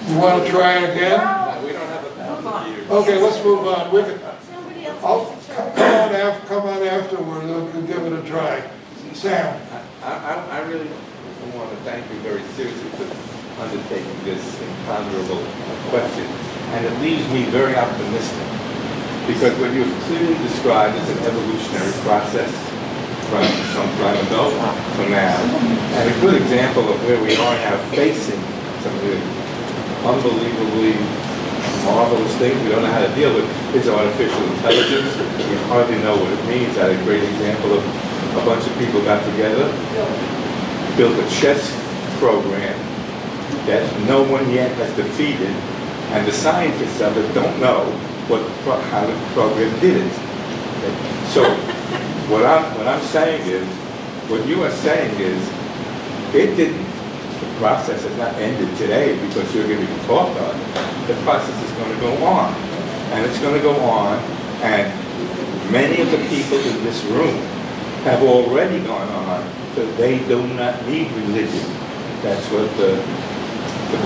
You want to try it again? Well, We don't have a thousand years. Okay, let's move on. We can, Somebody else I'll has to come on afterward and give it a try. Sam. I really want to thank you very seriously for undertaking this imponderable question, and it leaves me very optimistic, because what you've clearly described is an evolutionary process from some time ago to now, and a good example of where we are now facing some of the unbelievably marvelous things we don't know how to deal with is artificial intelligence. We hardly know what it means. I had a great example of a bunch of people got together, built a chess program that no one yet has defeated, and the scientists of it don't know how the program did it. So what I'm saying is, what you are saying is, it didn't. The process has not ended today because you're giving a talk on it. The process is going to go on, and it's going to go on, and many of the people in this room have already gone on, so they do not need religion. That's what the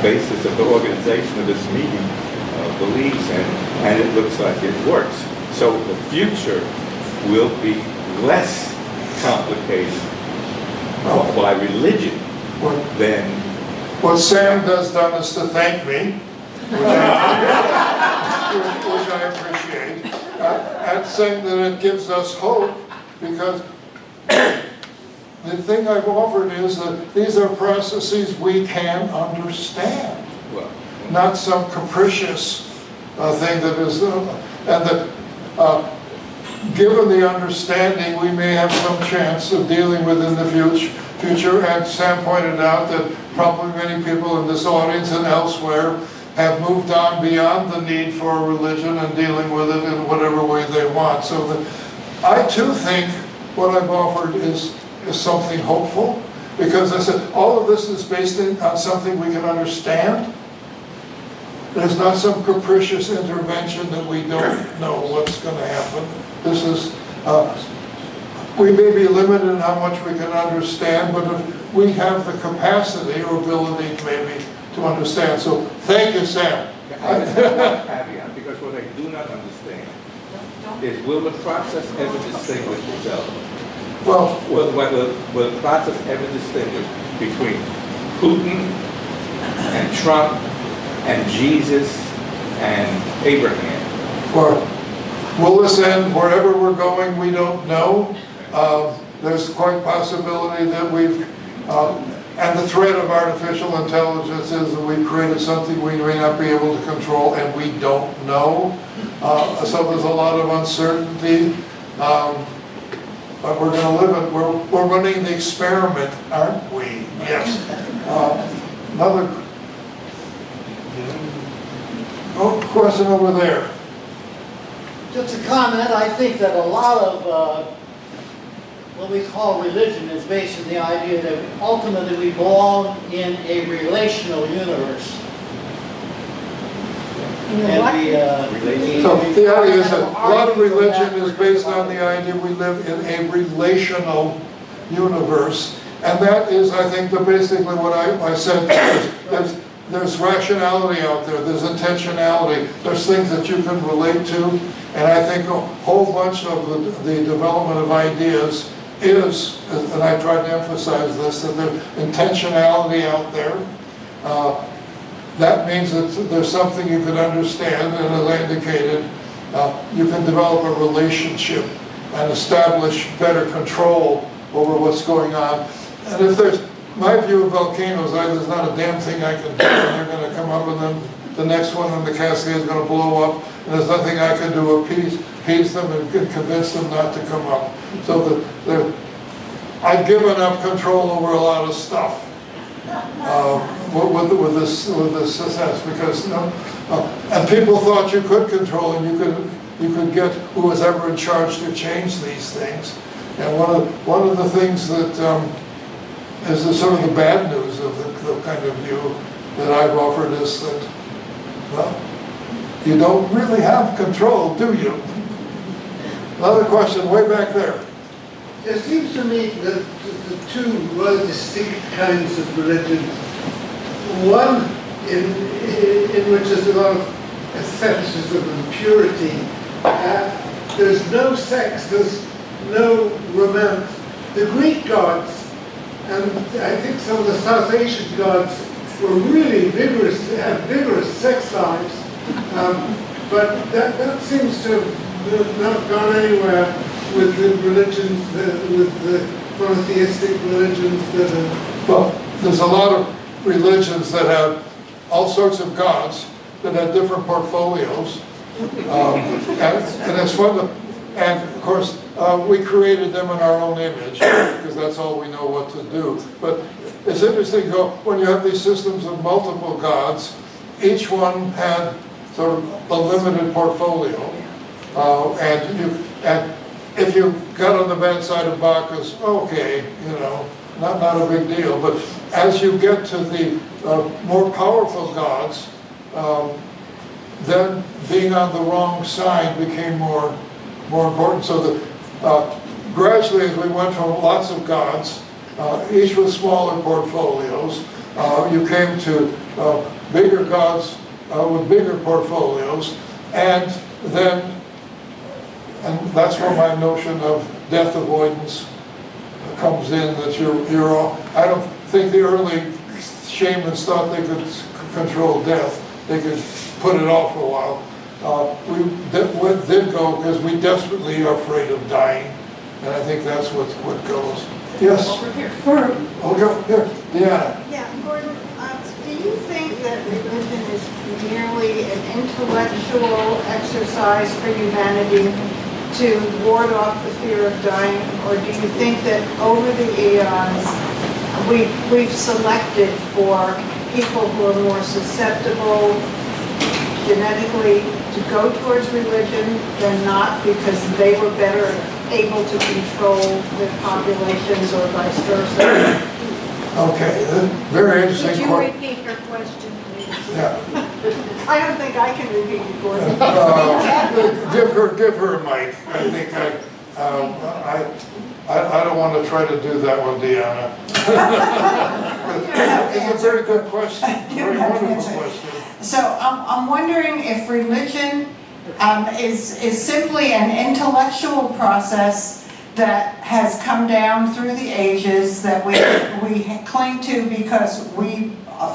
basis of the organization of this meeting believes in, and it looks like it works. So the future will be less complicated by religion than... What Sam has done is to thank me, which I appreciate, and saying that it gives us hope, because the thing I've offered is that these are processes we can understand, not some capricious thing that is, and that given the understanding, we may have some chance of dealing with in the future. And Sam pointed out that probably many people in this audience and elsewhere have moved on beyond the need for religion and dealing with it in whatever way they want. So that I too think what I've offered is something hopeful, because I said all of this is based on something we can understand. There's not some capricious intervention that we don't know what's going to happen. This is, we may be limited in how much we can understand, but if we have the capacity or ability maybe to understand. So thank you, Sam. I just have one caveat, because what I do not understand is, will the process ever distinguish itself? Well, Will the process ever distinguish between Putin and Trump and Jesus and Abraham? will this end wherever we're going? We don't know. There's quite possibility that we've And the threat of artificial intelligence is that we've created something we may not be able to control and we don't know. So there's a lot of uncertainty. But we're going to live it. We're running the experiment, aren't we? Yes. Another question over there. Just a comment, I think that a lot of what we call religion is based on the idea that ultimately we belong in a relational universe. So the idea is that a lot of religion is based on the idea we live in a relational universe. And that is, I think, basically what I said. There's rationality out there, there's intentionality, there's things that you can relate to. And I think a whole bunch of the development of ideas is, and I tried to emphasize this, that there's intentionality out there. That means that there's something you can understand, and as I indicated, you can develop a relationship and establish better control over what's going on. And if there's, my view of volcanoes, there's not a damn thing I can do, and they're going to come up, and then the next one in the cascade is going to blow up, and there's nothing I can do to appease them and convince them not to come up. So I've given up control over a lot of stuff. With this sense, because and people thought you could control and you could get who was ever in charge to change these things. And one of the things that is the sort of the bad news of the kind of view that I've offered is that, well, you don't really have control, do you? Another question way back there. It seems to me that the two rather distinct kinds of religions, one in which there's a lot of asceticism and purity, there's no sex, there's no romance. The Greek gods, and I think some of the South Asian gods, were really vigorous, had vigorous sex lives, but that seems to have not gone anywhere with the religions, with the monotheistic religions that are... Well, there's a lot of religions that have all sorts of gods that have different portfolios. And it's fun to... And, of course, we created them in our own image, because that's all we know what to do. But it's interesting, when you have these systems of multiple gods, each one had sort of a limited portfolio. And if you got on the bad side of Bacchus, okay, not a big deal. But as you get to the more powerful gods, then being on the wrong side became more important. So gradually, as we went from lots of gods, each with smaller portfolios, you came to bigger gods with bigger portfolios, and that's where my notion of death avoidance comes in, that you're all, I don't think the early shamans thought they could control death. They could put it off for a while. We did go because we desperately are afraid of dying, and I think that's what goes. Yes? Over here. Here, Deanna. Yeah, Gordon, do you think that religion is merely an intellectual exercise for humanity to ward off the fear of dying, or do you think that over the eons we've selected for people who are more susceptible genetically to go towards religion than not, because they were better able to control the populations, or vice versa? Okay, very interesting. Could you repeat your question, please? Yeah. I don't think I can repeat it, Gordon. Give her a mic. I think I don't want to try to do that one, Deanna. It's a very good question. Very wonderful question. So I'm wondering if religion is simply an intellectual process that has come down through the ages that we cling to because we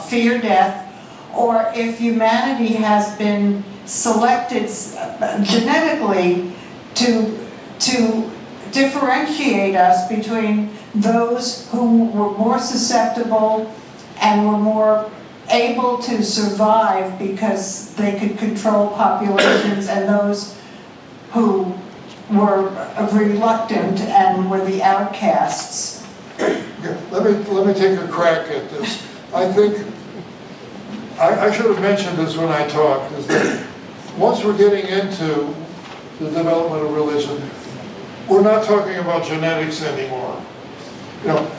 fear death, or if humanity has been selected genetically to differentiate us between those who were more susceptible and were more able to survive because they could control populations, and those who were reluctant and were the outcasts. Let me take a crack at this. I think, I should have mentioned this when I talked, is that once we're getting into the development of religion, we're not talking about genetics anymore. You know,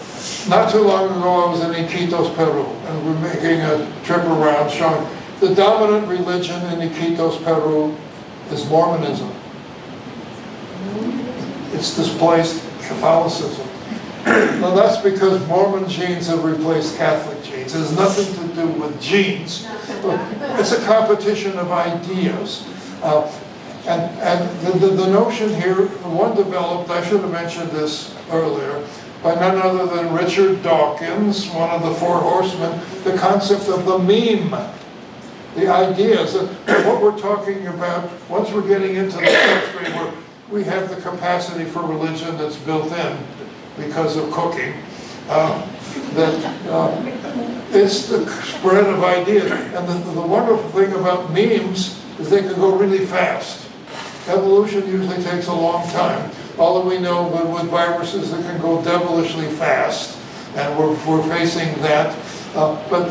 not too long ago I was in Iquitos, Peru, and we're making a trip around showing the dominant religion in Iquitos, Peru is Mormonism. It's displaced Catholicism. Now that's because Mormon genes have replaced Catholic genes. It has nothing to do with genes. It's a competition of ideas. And the notion here, one developed, I should have mentioned this earlier, by none other than Richard Dawkins, one of the Four Horsemen, the concept of the meme. The ideas that what we're talking about, once we're getting into the substrate where we have the capacity for religion that's built in because of cooking, it's the spread of ideas. And the wonderful thing about memes is they can go really fast. Evolution usually takes a long time. Although we know that with viruses it can go devilishly fast, and we're facing that. But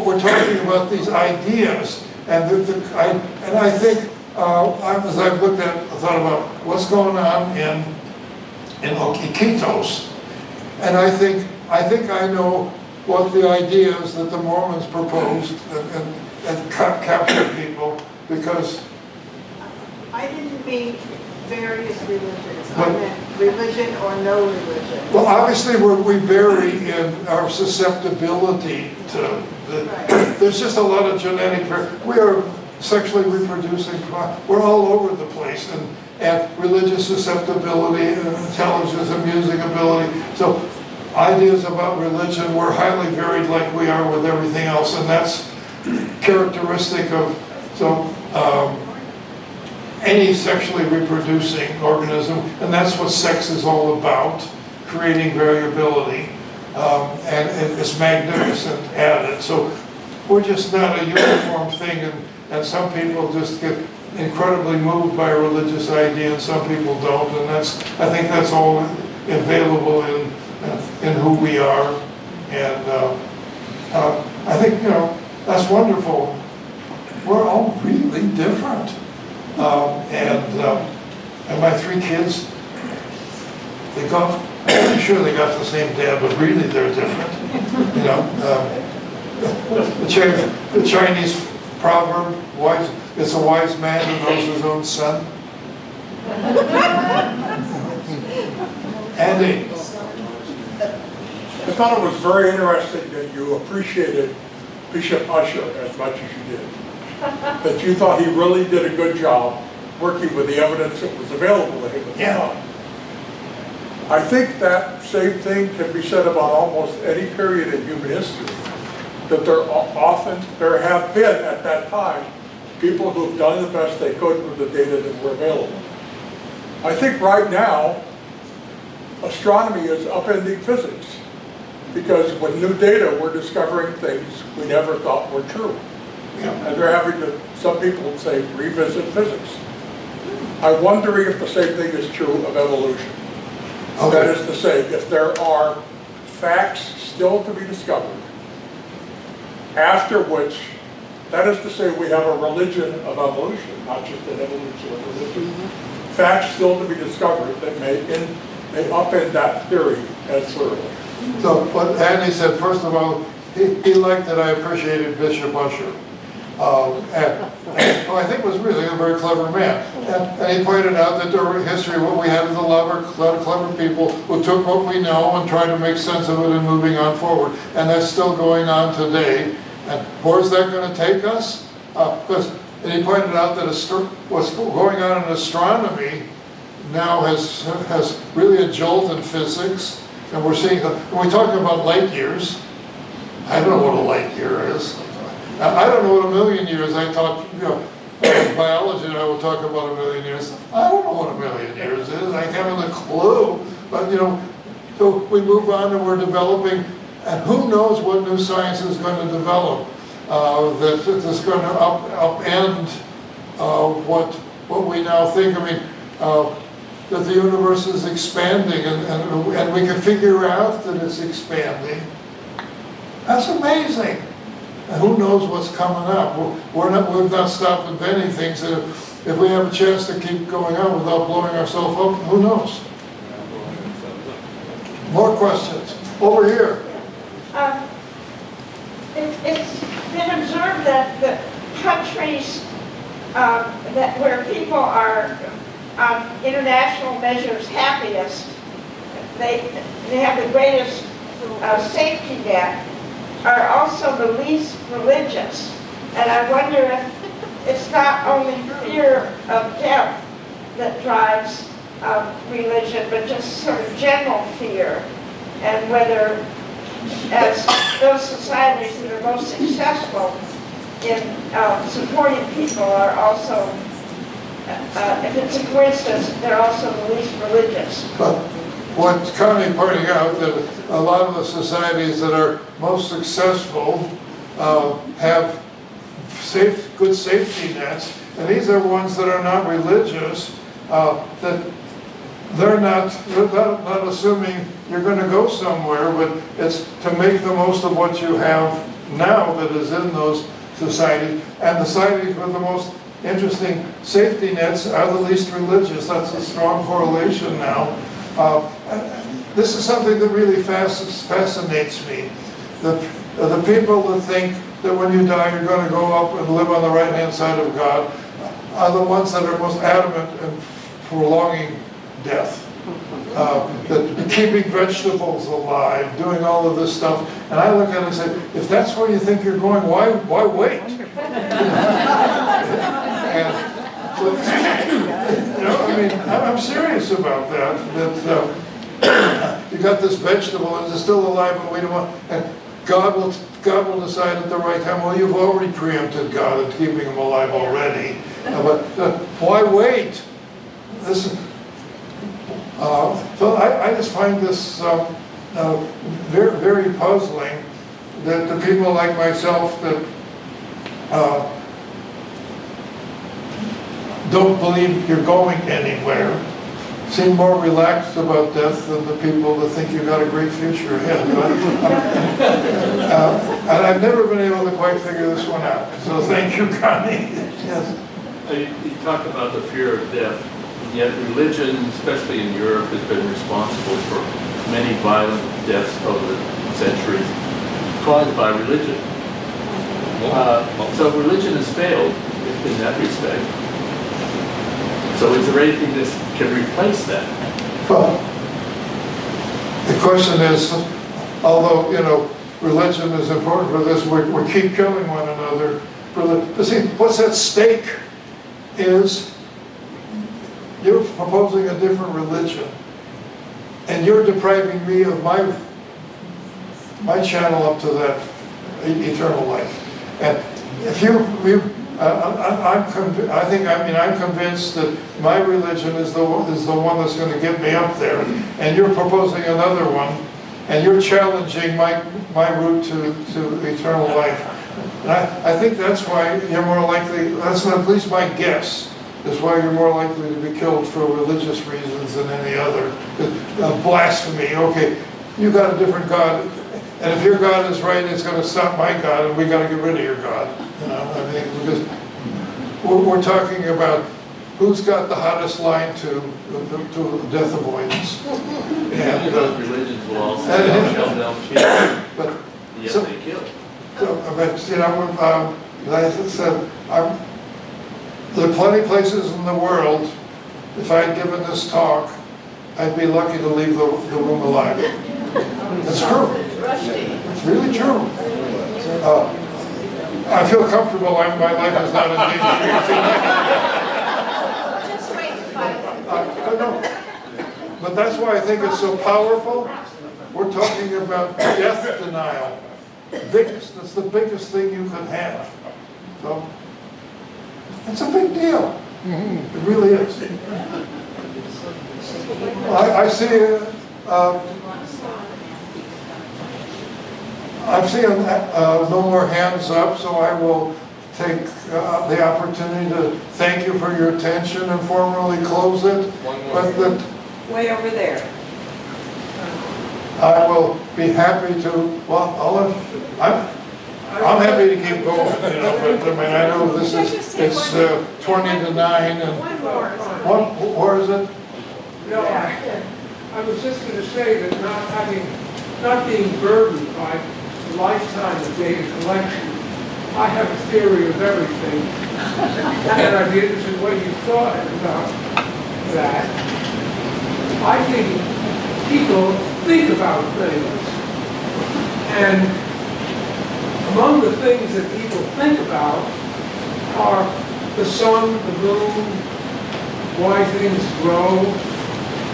we're talking about these ideas, and I think as I've looked at, I thought about what's going on in Iquitos, and I think I know what the ideas that the Mormons proposed and captured people, because I didn't mean various religions. I meant religion or no religion. well, obviously we vary in our susceptibility to there's just a lot of genetic we are sexually reproducing, we're all over the place, and religious susceptibility and intelligence and music ability. So ideas about religion, we're highly varied like we are with everything else, and that's characteristic of any sexually reproducing organism, and that's what sex is all about, creating variability, and it's magnificent at it. So we're just not a uniform thing, and some people just get incredibly moved by a religious idea, and some people don't, and I think that's all available in who we are, and I think, that's wonderful. We're all really different. And my three kids, I'm pretty sure they got the same dad, but really they're different. The Chinese proverb, it's a wise man who knows his own son. Andy. I thought it was very interesting that you appreciated Bishop Usher as much as you did. That you thought he really did a good job working with the evidence that was available to him at the time. I think that same thing can be said about almost any period in human history. That there have been at that time people who have done the best they could with the data that were available. I think right now astronomy is upending physics, because with new data we're discovering things we never thought were true. And they're having to, some people would say, revisit physics. I'm wondering if the same thing is true of evolution. Okay. That is to say, if there are facts still to be discovered, after which, that is to say, we have a religion of evolution, not just an evolution of religion. Facts still to be discovered that may upend that theory as thoroughly. So what Andy said, first of all, he liked that I appreciated Bishop Usher. I think was really a very clever man. And he pointed out that during history what we had is a lot of clever people who took what we know and tried to make sense of it and moving on forward. And that's still going on today. And where's that going to take us? And he pointed out that what's going on in astronomy now has really a jolt in physics. And we're seeing, when we're talking about light years, I don't know what a light year is. I don't know what a million years. I taught biology, and I will talk about a million years. I don't know what a million years is. I haven't a clue. But So we move on and we're developing, and who knows what new science is going to develop that is going to upend what we now think. I mean, that the universe is expanding and we can figure out that it's expanding. That's amazing. And who knows what's coming up? We've not stopped inventing things. If we have a chance to keep going on without blowing ourselves up, who knows? More questions. Over here. It's been observed that the countries where people are on international measures happiest, they have the greatest safety net, are also the least religious. And I wonder if it's not only fear of death that drives religion, but just sort of general fear, and whether, as those societies that are most successful in supporting people are also, if it's a coincidence, they're also the least religious. But what Connie pointing out that a lot of the societies that are most successful have good safety nets, and these are ones that are not religious, that they're not assuming you're going to go somewhere, but it's to make the most of what you have now that is in those societies. And the societies with the most interesting safety nets are the least religious. That's a strong correlation now. This is something that really fascinates me. The people that think that when you die you're going to go up and live on the right-hand side of God are the ones that are most adamant in prolonging death. Keeping vegetables alive, doing all of this stuff. And I look at it and say, if that's where you think you're going, why wait? I mean, I'm serious about that. You got this vegetable and it's still alive, but we don't want. And God will decide at the right time. Well, you've already preempted God in keeping him alive already. But why wait? So I just find this very, very puzzling that the people like myself that don't believe you're going anywhere seem more relaxed about death than the people that think you've got a great future ahead. And I've never been able to quite figure this one out. So thank you, Connie. Yes. You talk about the fear of death, yet religion, especially in Europe, has been responsible for many violent deaths over the centuries caused by religion. So religion has failed in that respect. So is there anything that can replace that? Well, the question is, although, religion is important for this, we keep killing one another. But see, what's at stake is you're proposing a different religion, and you're depriving me of my channel up to that eternal life. And if I'm convinced that my religion is the one that's going to get me up there, and you're proposing another one, and you're challenging my route to eternal life. And I think that's why you're more likely. That's at least my guess. Is why you're more likely to be killed for religious reasons than any other. Blasphemy. Okay, you got a different God. And if your God is right, it's going to stop my God, and we got to get rid of your God. Because we're talking about who's got the hottest line to death avoidance. And religions will all say, they'll kill, but yet so, they kill. But as I said, there are plenty of places in the world. If I had given this talk, I'd be lucky to leave the room alive. It's true. It's really true. I feel comfortable. My life is not in danger. Just wait to find out. But that's why I think it's so powerful. We're talking about death denial. That's the biggest thing you can have. So it's a big deal. It really is. I see I'm seeing no more hands up, so I will take the opportunity to thank you for your attention and formally close it. But Way over there. I will be happy to, well, I'm happy to keep going, you know, but I mean, I know this is, it's 20 to 9 and, One more. what, where is it? No, I was just going to say that not being burdened by a lifetime of data collection, I have a theory of everything. And I'd be interested in what you thought about that. I think people think about things. And among the things that people think about are the sun, the moon, why things grow.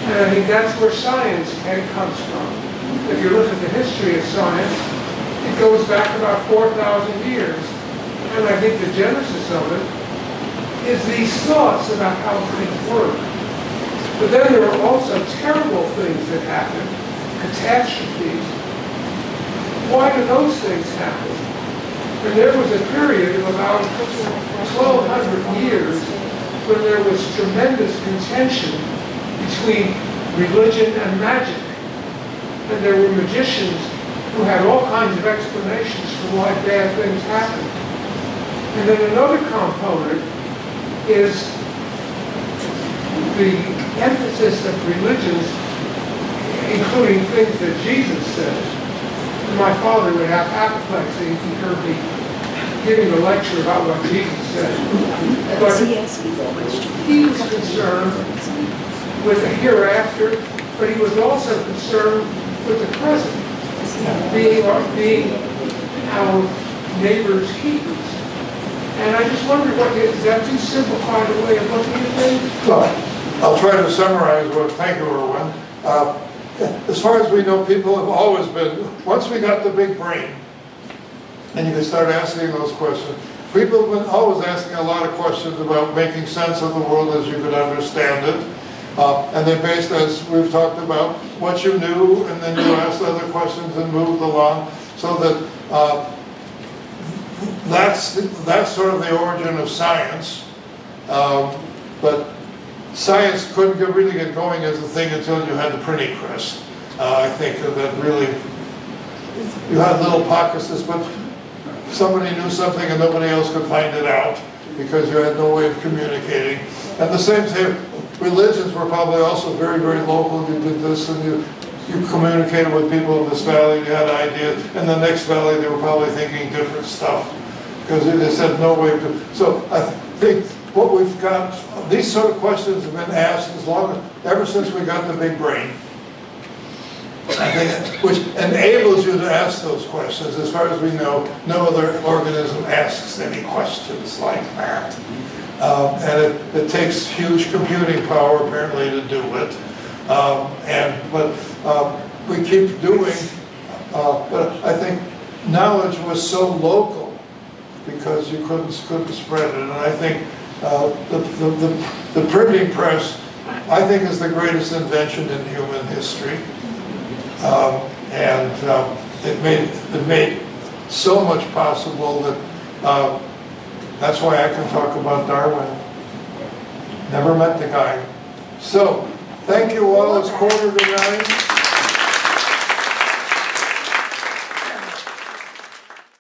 And I think that's where science comes from. If you look at the history of science, it goes back about 4,000 years. And I think the genesis of it is these thoughts about how things work. But then there are also terrible things that happen, catastrophes. Why do those things happen? And there was a period of about 1,200 years when there was tremendous contention between religion and magic. And there were magicians who had all kinds of explanations for why bad things happen. And then another component is the emphasis of religions, including things that Jesus said. And my father would have apoplexy if he heard me giving a lecture about what Jesus said. But he was concerned with the hereafter, but he was also concerned with the present, being our neighbor's keepers. And I just wondered, is that too simplified a way of looking at things? Well, I'll try to summarize what, thank you, Erwin. As far as we know, people have always been, once we got the big brain, and you can start asking those questions, people have been always asking a lot of questions about making sense of the world as you could understand it. And they based, as we've talked about, what you knew, and then you asked other questions and moved along, so that that's sort of the origin of science. But science couldn't really get going as a thing until you had the printing press. I think that really, you had little pockets, but somebody knew something and nobody else could find it out because you had no way of communicating. And the same thing, religions were probably also very, very local. You did this and you communicated with people in this valley, you had ideas. In the next valley, they were probably thinking different stuff because they just had no way to. So I think what we've got, these sort of questions have been asked ever since we got the big brain. I think, which enables you to ask those questions. As far as we know, no other organism asks any questions like that. And it takes huge computing power apparently to do it. But we keep doing, but I think knowledge was so local because you couldn't spread it. And I think the printing press, I think, is the greatest invention in human history. It made so much possible that that's why I can talk about Darwin. Never met the guy. So, thank you all. It's 8:45.